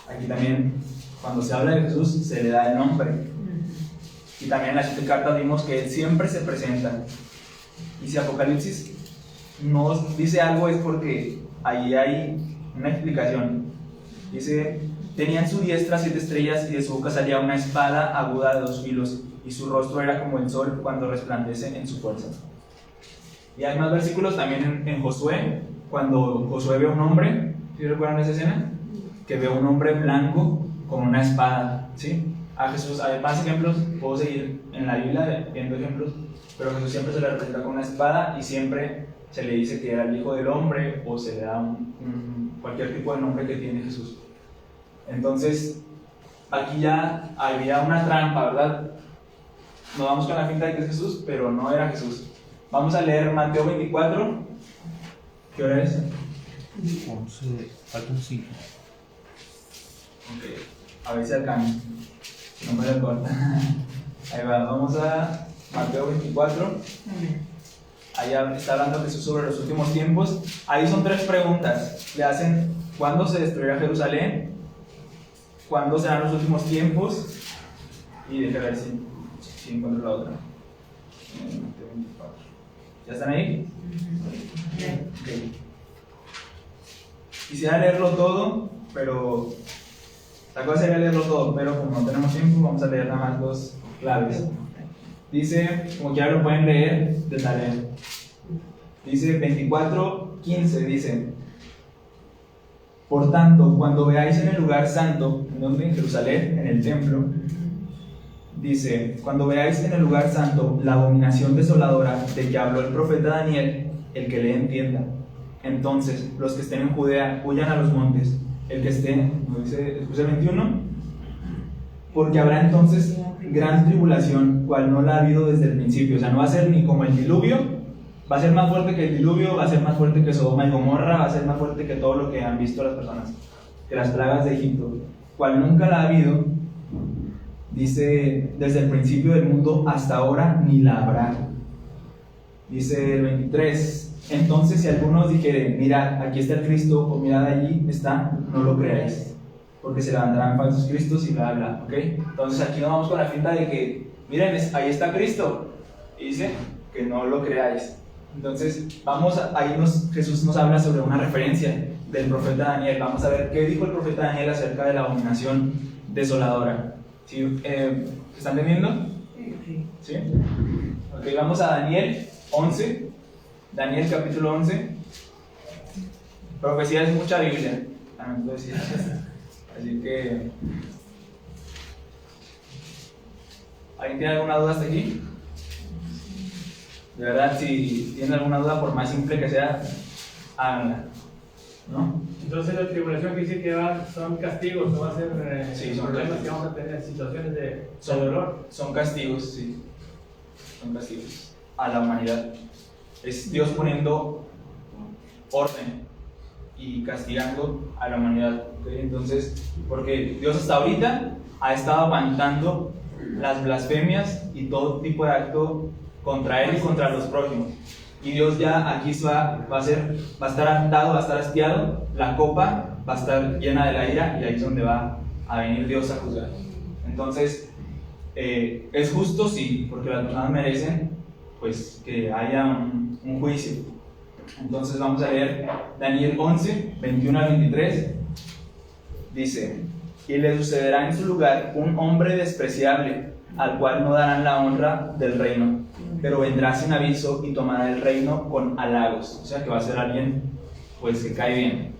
Aquí también, cuando se habla de Jesús, se le da el nombre. Y también en las 7 cartas vimos que Él siempre se presenta. Y si Apocalipsis nos dice algo es porque ahí hay una explicación. Dice, tenía en su diestra 7 estrellas y de su boca salía una espada aguda de 2 filos, y su rostro era como el sol cuando resplandece en su fuerza. Y hay más versículos también en Josué, cuando Josué ve a un hombre, ¿sí recuerdan esa escena? Que ve a un hombre blanco con una espada, ¿sí? A Jesús, hay más ejemplos, puedo seguir en la Biblia viendo ejemplos, pero Jesús siempre se le representa con una espada y siempre se le dice que era el Hijo del Hombre, o se le da cualquier tipo de nombre que tiene Jesús. Entonces, aquí ya había una trampa, ¿verdad? Nos vamos con la finta de que es Jesús, pero no era Jesús. Vamos a leer Mateo 24. ¿Qué hora es? 11, faltan 5. Ok, a ver si alcanza. No me lo corta. Ahí va, vamos a Mateo 24. Ahí está hablando Jesús sobre los últimos tiempos. Ahí son 3 preguntas. Le hacen, ¿cuándo se destruirá Jerusalén? ¿Cuándo serán los últimos tiempos? Y déjame ver si encuentro la otra. Mateo 24. ¿Ya están ahí? Okay. Quisiera leerlo todo, pero la cosa sería leerlo todo, pero como no tenemos tiempo, vamos a leer nada más 2 claves. Dice, como ya lo pueden leer de tarea. Dice 24:15, dice: por tanto, cuando veáis en el lugar santo, ¿en dónde? En Jerusalén, en el templo. Dice, cuando veáis en el lugar santo la abominación desoladora de que habló el profeta Daniel, el que le entienda. Entonces, los que estén en Judea, huyan a los montes. El que esté, ¿no dice el 21? Porque habrá entonces gran tribulación, cual no la ha habido desde el principio. O sea, no va a ser ni como el diluvio, va a ser más fuerte que el diluvio, va a ser más fuerte que Sodoma y Gomorra, va a ser más fuerte que todo lo que han visto las personas, que las plagas de Egipto, cual nunca la ha habido. Dice, desde el principio del mundo hasta ahora ni la habrá. Dice el 23, entonces si algunos dijeren, mirad, aquí está el Cristo, o mirad, allí está, no lo creáis, porque se levantarán falsos cristos y bla bla, ¿ok? Entonces aquí nos vamos con la finta de que, miren, ahí está Cristo, y dice que no lo creáis. Entonces Jesús nos habla sobre una referencia del profeta Daniel. Vamos a ver qué dijo el profeta Daniel acerca de la abominación desoladora. ¿Sí? ¿Están entendiendo? ¿Sí? Ok, vamos a Daniel 11. Daniel capítulo 11. Profecía es mucha Biblia. Así que, ¿alguien tiene alguna duda hasta aquí? De verdad, si tienen alguna duda, por más simple que sea, háganla, ¿no? Entonces la tribulación que dice que son castigos, no va a ser Sí, son problemas castigos. que vamos a tener, situaciones de Son- dolor. Son castigos, sí. Son castigos a la humanidad. Es Dios poniendo orden y castigando a la humanidad. ¿Ok? Entonces, porque Dios hasta ahorita ha estado aguantando las blasfemias y todo tipo de acto contra Él y contra los prójimos. Y Dios ya aquí va a estar atado, va a estar hastiado, la copa va a estar llena de la ira y ahí es donde va a venir Dios a juzgar. Entonces, ¿es justo? Sí, porque las personas merecen pues que haya un juicio. Entonces vamos a leer Daniel 11, 21 al 23. Dice: y le sucederá en su lugar un hombre despreciable, al cual no darán la honra del reino, pero vendrá sin aviso y tomará el reino con halagos. O sea que va a ser alguien pues que cae bien.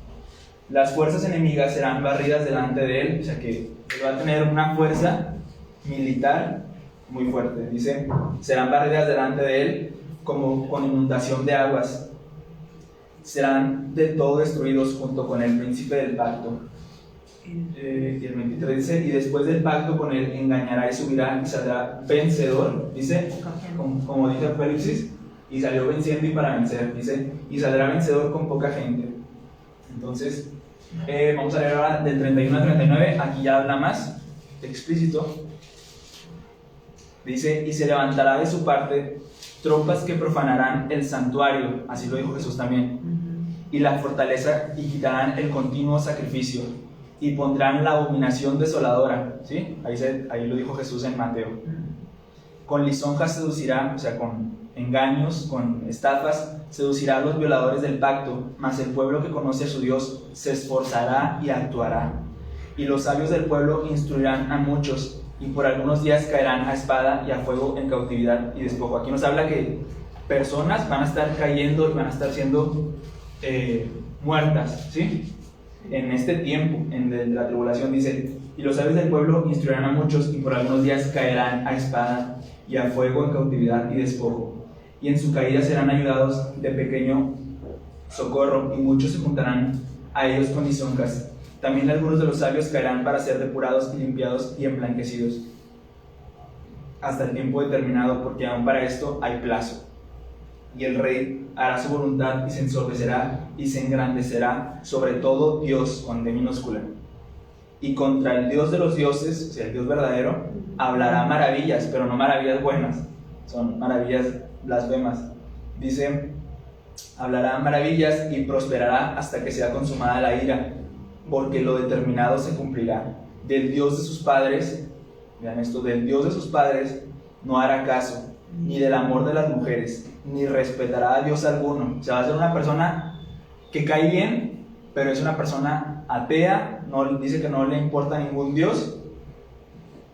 Las fuerzas enemigas serán barridas delante de él, o sea que él va a tener una fuerza militar muy fuerte. Dice: serán barridas delante de él como con inundación de aguas. Serán del todo destruidos junto con el príncipe del pacto. Y el 23 dice: y después del pacto con él engañará y subirá y saldrá vencedor, dice, como dice Apocalipsis, y salió venciendo y para vencer, dice, y saldrá vencedor con poca gente. Entonces, vamos a leer ahora del 31 al 39, aquí ya habla más explícito. Dice: y se levantará de su parte tropas que profanarán el santuario, así lo dijo Jesús también, y la fortaleza, y quitarán el continuo sacrificio, y pondrán la abominación desoladora, ¿sí? Ahí lo dijo Jesús en Mateo. Con lisonjas seducirá, o sea, con engaños, con estafas, seducirá a los violadores del pacto, mas el pueblo que conoce a su Dios se esforzará y actuará. Y los sabios del pueblo instruirán a muchos, y por algunos días caerán a espada y a fuego en cautividad y despojo. Aquí nos habla que personas van a estar cayendo y van a estar siendo muertas, ¿sí? En este tiempo, en la tribulación, dice: y los sabios del pueblo instruirán a muchos, y por algunos días caerán a espada y a fuego en cautividad y despojo. Y en su caída serán ayudados de pequeño socorro, y muchos se juntarán a ellos con lisonjas. También algunos de los sabios caerán para ser depurados y limpiados y emblanquecidos hasta el tiempo determinado, porque aún para esto hay plazo. Y el rey hará su voluntad y se ensordecerá y se engrandecerá sobre todo Dios, con D minúscula. Y contra el Dios de los dioses, o sea, el Dios verdadero, hablará maravillas, pero no maravillas buenas, son maravillas blasfemas. Dice: hablará maravillas y prosperará hasta que sea consumada la ira, porque lo determinado se cumplirá. Del Dios de sus padres, vean esto, del Dios de sus padres no hará caso, ni del amor de las mujeres, ni respetará a Dios alguno. O sea, va a ser una persona que cae bien, pero es una persona atea, dice que no le importa ningún Dios,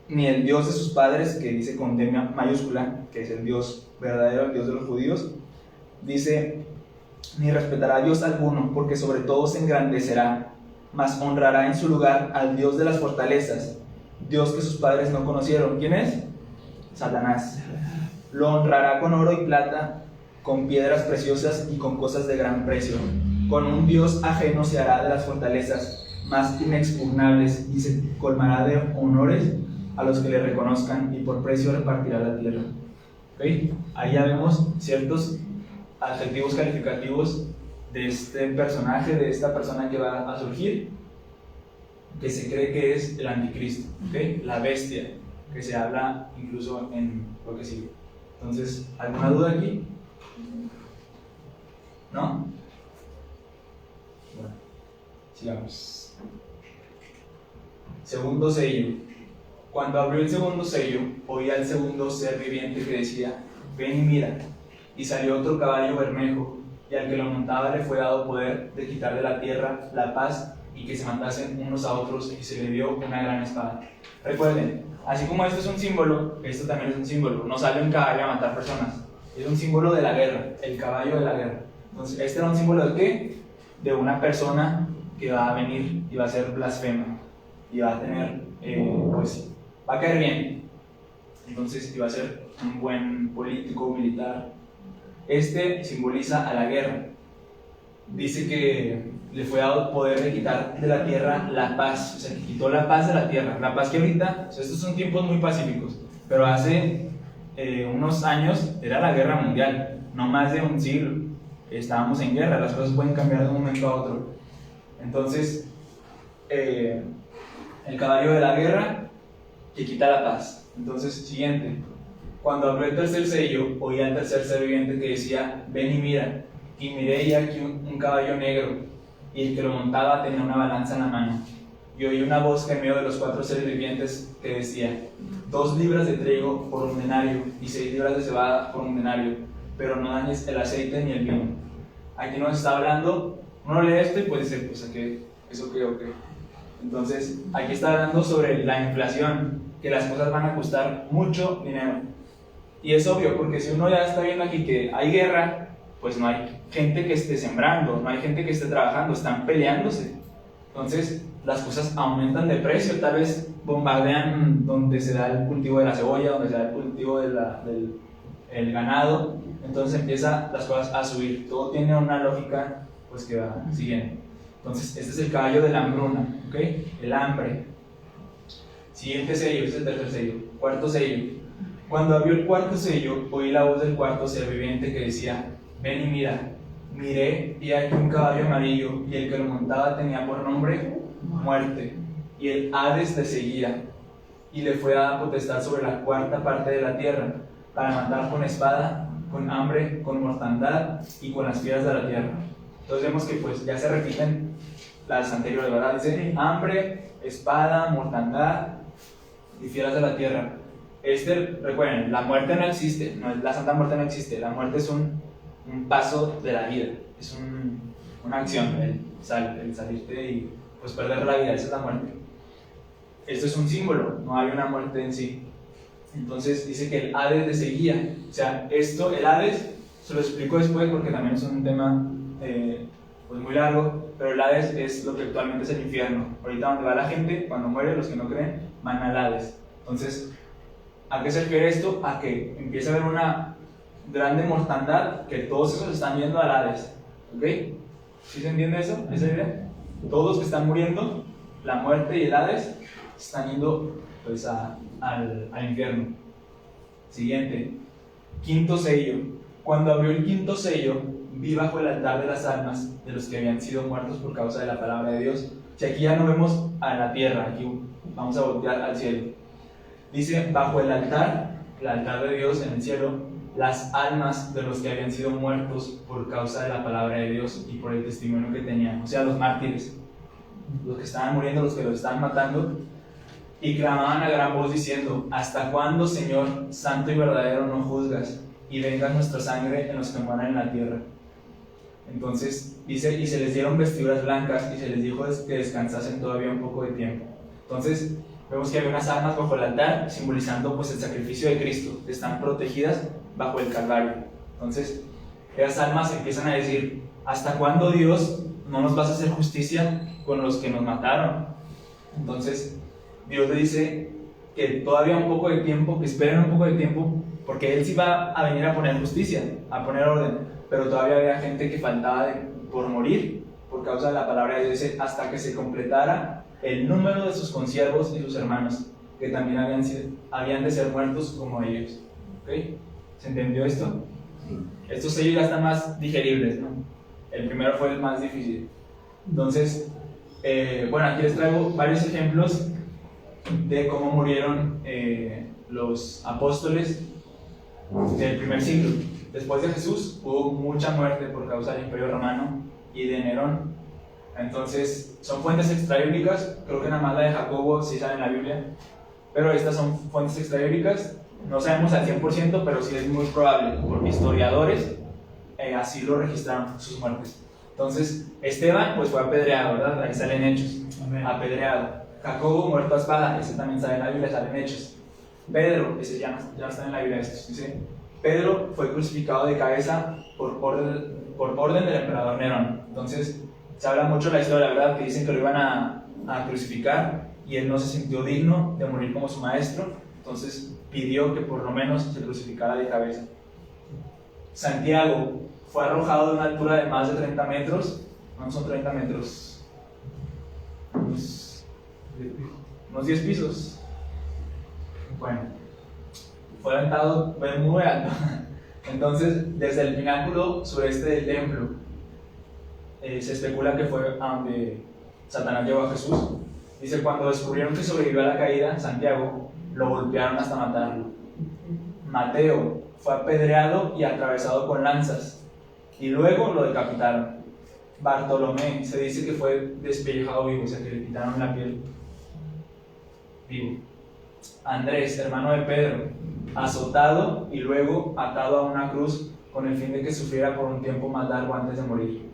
ni el Dios de sus padres, que dice con D mayúscula, que es el Dios verdadero, el Dios de los judíos. Dice: ni respetará a Dios alguno, porque sobre todo se engrandecerá, mas honrará en su lugar al Dios de las fortalezas, Dios que sus padres no conocieron. ¿Quién es? Satanás. Lo honrará con oro y plata, con piedras preciosas y con cosas de gran precio. Con un Dios ajeno se hará de las fortalezas más inexpugnables, y se colmará de honores a los que le reconozcan, y por precio repartirá la tierra. ¿Okay? Ahí ya vemos ciertos adjetivos calificativos de este personaje, de esta persona que va a surgir, que se cree que es el anticristo, ¿okay? La bestia, que se habla incluso en lo que sigue. Entonces, ¿alguna duda aquí? ¿No? Bueno, sigamos. Segundo sello. Cuando abrió el segundo sello, oí al segundo ser viviente que decía: ven y mira. Y salió otro caballo bermejo, y al que lo montaba le fue dado poder de quitar de la tierra la paz, y que se matasen unos a otros, y se le dio una gran espada. Recuerden, así como esto es un símbolo, esto también es un símbolo. No sale un caballo a matar personas, es un símbolo de la guerra, el caballo de la guerra. Entonces, este era un símbolo de ¿qué? De una persona que va a venir y va a ser blasfema, y va a tener, pues, va a caer bien. Entonces, y va a ser un buen político, militar. Este simboliza a la guerra. Dice que le fue dado poder de quitar de la tierra la paz, o sea, que quitó la paz de la tierra. La paz que ahorita, o sea, estos son tiempos muy pacíficos, pero hace unos años era la guerra mundial, no más de un siglo. Estábamos en guerra, las cosas pueden cambiar de un momento a otro. Entonces, el caballo de la guerra que quita la paz. Entonces, siguiente. Cuando abrió el tercer sello, oí al tercer ser viviente que decía: ven y mira. Y miré y aquí un caballo negro, y el que lo montaba tenía una balanza en la mano. Y oí una voz que en medio de los 4 seres vivientes que decía: 2 libras de trigo por un denario, y 6 libras de cebada por un denario, pero no dañes el aceite ni el vino. Aquí nos está hablando, uno lee esto y puede decir, pues, ¿eso qué o qué? Entonces, aquí está hablando sobre la inflación, que las cosas van a costar mucho dinero. Y es obvio, porque si uno ya está viendo aquí que hay guerra, pues no hay gente que esté sembrando, no hay gente que esté trabajando, están peleándose. Entonces, las cosas aumentan de precio, tal vez bombardean donde se da el cultivo de la cebolla, donde se da el cultivo del ganado, entonces empiezan las cosas a subir. Todo tiene una lógica, pues, que va siguiendo. Entonces, este es el caballo de la hambruna, ¿ok? El hambre. Siguiente sello, este es el tercer sello. Cuarto sello. Cuando abrió el cuarto sello, oí la voz del cuarto ser viviente que decía: ven y mira. Miré y aquí un caballo amarillo, y el que lo montaba tenía por nombre Muerte, y el Hades le seguía, y le fue dada potestad sobre la cuarta parte de la tierra, para matar con espada, con hambre, con mortandad y con las fieras de la tierra. Entonces vemos que pues ya se repiten las anteriores, ¿verdad? Dice hambre, espada, mortandad y fieras de la tierra. Recuerden, la muerte no existe, la Santa Muerte no existe. La muerte es un paso de la vida, es una acción, el salirte y pues perder la vida, esa es la muerte. Esto es un símbolo, no hay una muerte en sí. Entonces dice que el Hades le seguía, o sea, el Hades, se lo explico después porque también es un tema pues muy largo, pero el Hades es lo que actualmente es el infierno. Ahorita donde va la gente, cuando muere, los que no creen, van al Hades. Entonces, ¿a qué se refiere esto? A que empieza a haber una grande mortandad, que todos esos están yendo al Hades, ¿ok? ¿Sí se entiende eso? ¿Esa idea? Todos que están muriendo, la muerte y el Hades, están yendo pues al infierno. Siguiente, quinto sello. Cuando abrió el quinto sello, vi bajo el altar de las almas de los que habían sido muertos por causa de la palabra de Dios. Si aquí ya no vemos a la tierra, aquí vamos a voltear al cielo. Dice, bajo el altar de Dios en el cielo, las almas de los que habían sido muertos por causa de la palabra de Dios y por el testimonio que tenían, o sea, los mártires, los que estaban muriendo, los que los estaban matando, y clamaban a gran voz diciendo: ¿hasta cuándo, Señor, santo y verdadero, no juzgas y venga nuestra sangre en los que mueran en la tierra? Entonces dice, y se les dieron vestiduras blancas y se les dijo que descansasen todavía un poco de tiempo. Entonces vemos que hay unas almas bajo el altar simbolizando pues el sacrificio de Cristo, que están protegidas bajo el Calvario. Entonces esas almas empiezan a decir: ¿hasta cuándo, Dios, no nos vas a hacer justicia con los que nos mataron? Entonces Dios le dice que todavía un poco de tiempo, que esperen un poco de tiempo, porque Él sí va a venir a poner justicia, a poner orden, pero todavía había gente que faltaba por morir por causa de la palabra de Dios, hasta que se completara el número de sus consiervos y sus hermanos, que también habían de ser muertos como ellos. ¿Okay? ¿Se entendió esto? Sí. Estos sellos ya están más digeribles, ¿no? El primero fue el más difícil. Entonces, bueno, aquí les traigo varios ejemplos de cómo murieron los apóstoles del primer siglo. Después de Jesús hubo mucha muerte por causa del Imperio Romano y de Nerón. Entonces, son fuentes extrabíblicas, creo que nada más la de Jacobo sí sale en la Biblia, pero estas son fuentes extrabíblicas, no sabemos al 100%, pero sí es muy probable, porque historiadores así lo registraron, sus muertes. Entonces, Esteban pues fue apedreado, ¿verdad? Ahí salen Hechos. Amén. Apedreado. Jacobo muerto a espada, ese también sale en la Biblia, salen Hechos. Pedro, ese ya está en la Biblia, dice: Pedro fue crucificado de cabeza por orden del emperador Nerón. Entonces, se habla mucho de la historia, ¿verdad? Que dicen que lo iban a crucificar y él no se sintió digno de morir como su maestro, entonces pidió que por lo menos se crucificara de cabeza. Santiago fue arrojado de una altura de más de 30 metros no son 30 metros, unos 10 pisos. Bueno, fue aventado muy alto. Entonces, desde el pináculo sureste del templo, se especula que fue a donde Satanás llevó a Jesús. Dice, cuando descubrieron que sobrevivió a la caída, Santiago lo golpearon hasta matarlo. Mateo fue apedreado y atravesado con lanzas, y luego lo decapitaron. Bartolomé se dice que fue despellejado vivo, o sea que le quitaron la piel vivo. Andrés, hermano de Pedro, azotado y luego atado a una cruz con el fin de que sufriera por un tiempo más largo antes de morir.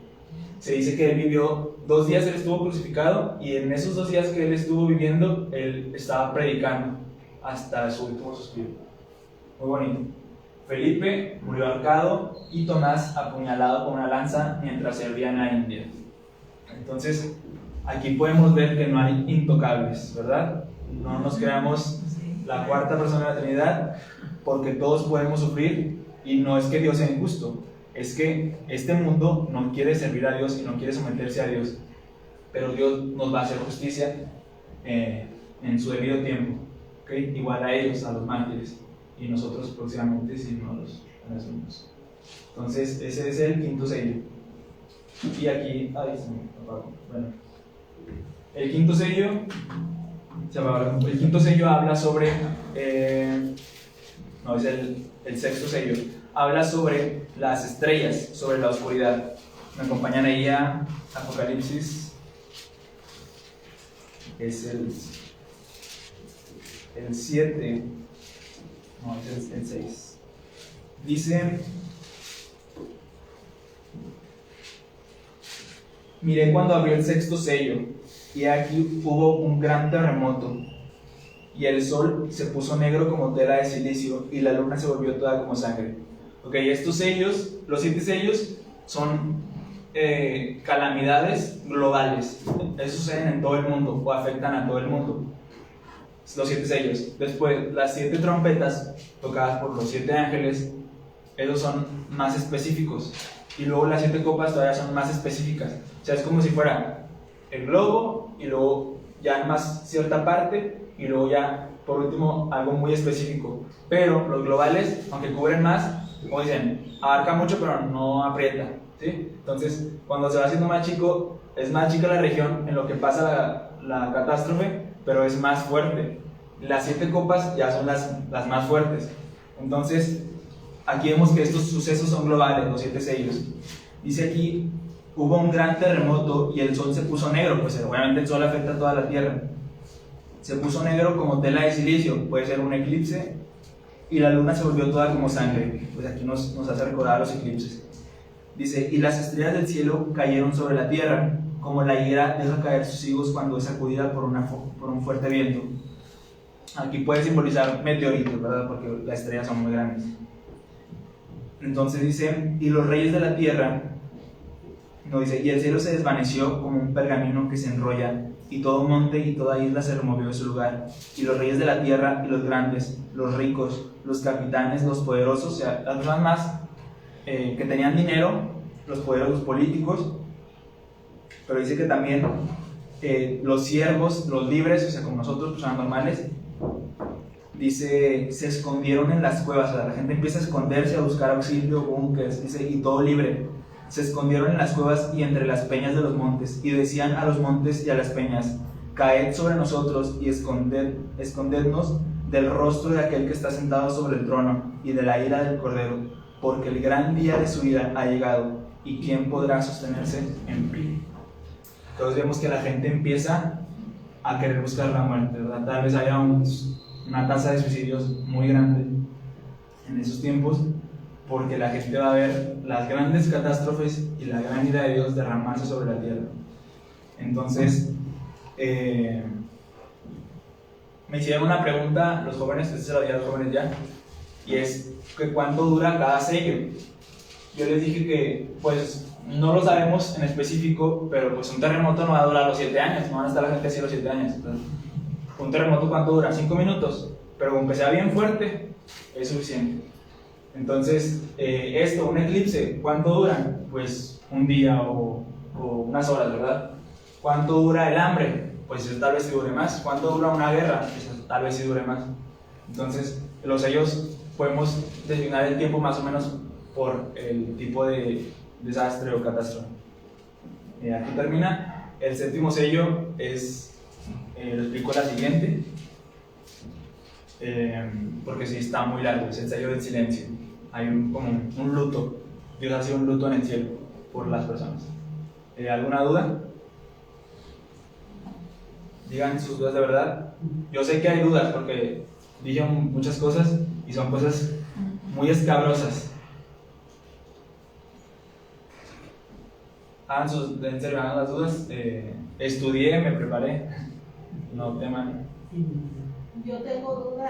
Se dice que él vivió 2 días, él estuvo crucificado, y en esos 2 días que él estuvo viviendo, él estaba predicando hasta su último suspiro. Muy bonito. Felipe murió ahorcado y Tomás apuñalado con una lanza mientras servía en la India. Entonces, aquí podemos ver que no hay intocables, ¿verdad? No nos creamos la cuarta persona de la Trinidad, porque todos podemos sufrir, y no es que Dios sea injusto, es que este mundo no quiere servir a Dios y no quiere someterse a Dios, pero Dios nos va a hacer justicia en su debido tiempo, ¿okay? Igual a ellos, a los mártires, y nosotros próximamente si no los asumimos. Entonces ese es el quinto sello. Y aquí, bueno, el quinto sello habla sobre, no, es el sexto sello, habla sobre las estrellas, sobre la oscuridad. Me acompañan ahí a Apocalipsis, es el 7, no, es el 6. Dice: miré cuando abrió el sexto sello, y aquí hubo un gran terremoto, y el sol se puso negro como tela de silicio, y la luna se volvió toda como sangre. Ok, estos sellos, los 7 sellos, son calamidades globales. Eso suceden en todo el mundo, o afectan a todo el mundo. Los 7 sellos. Después, las 7 trompetas tocadas por los 7 ángeles, esos son más específicos. Y luego las 7 copas todavía son más específicas. O sea, es como si fuera el globo, y luego ya en más cierta parte, y luego ya, por último, algo muy específico. Pero los globales, aunque cubren más, como dicen, abarca mucho pero no aprieta, ¿sí? Entonces, cuando se va haciendo más chico, es más chica la región en lo que pasa la catástrofe, pero es más fuerte. Las 7 copas ya son las más fuertes. Entonces, aquí vemos que estos sucesos son globales, los 7 sellos. Dice aquí, hubo un gran terremoto y el sol se puso negro, pues obviamente el sol afecta a toda la tierra. Se puso negro como tela de silicio, puede ser un eclipse, y la luna se volvió toda como sangre. Pues aquí nos hace recordar los eclipses. Dice, y las estrellas del cielo cayeron sobre la tierra, como la higuera deja caer sus higos cuando es sacudida por un fuerte viento. Aquí puede simbolizar meteoritos, ¿verdad? Porque las estrellas son muy grandes. Entonces dice, y los reyes de la tierra, no dice, y el cielo se desvaneció como un pergamino que se enrolla, y todo monte y toda isla se removió de su lugar, y los reyes de la tierra y los grandes, los ricos, los capitanes, los poderosos, o sea, las personas más que tenían dinero, los poderosos políticos, pero dice que también los siervos, los libres, o sea, como nosotros, personas normales, dice, se escondieron en las cuevas. O sea, la gente empieza a esconderse, a buscar auxilio, búnkers, dice, y todo libre. Se escondieron en las cuevas y entre las peñas de los montes, y decían a los montes y a las peñas, caed sobre nosotros y escondednos del rostro de aquel que está sentado sobre el trono y de la ira del Cordero, porque el gran día de su ira ha llegado, y quién podrá sostenerse en pie. Entonces vemos que la gente empieza a querer buscar la muerte, ¿verdad? Tal vez haya una tasa de suicidios muy grande en esos tiempos, porque la gente va a ver las grandes catástrofes y la gran ira de Dios derramarse sobre la tierra. Entonces, me hicieron una pregunta los jóvenes, se la di a los jóvenes ya, y es que ¿cuánto dura cada sello? Yo les dije que pues no lo sabemos en específico, pero pues un terremoto no va a durar los 7 años, no van a estar la gente así los 7 años. Entonces, un terremoto ¿cuánto dura? 5 minutos, pero aunque sea bien fuerte, es suficiente. Entonces, un eclipse, ¿cuánto dura? Pues un día o o unas horas, ¿verdad? ¿Cuánto dura el hambre? Pues eso tal vez sí dure más. ¿Cuánto dura una guerra? Eso tal vez sí dure más. Entonces, los sellos podemos designar el tiempo más o menos por el tipo de desastre o catástrofe. Aquí termina. El séptimo sello es, lo explico la siguiente, porque sí está muy largo, es el sello del silencio. Hay como un luto. Dios hace un luto en el cielo por las personas. ¿Alguna duda? Digan sus dudas de verdad. Yo sé que hay dudas porque dije muchas cosas y son cosas muy escabrosas. En serio, hagan las dudas. Estudié, me preparé. No teman. Yo tengo dudas.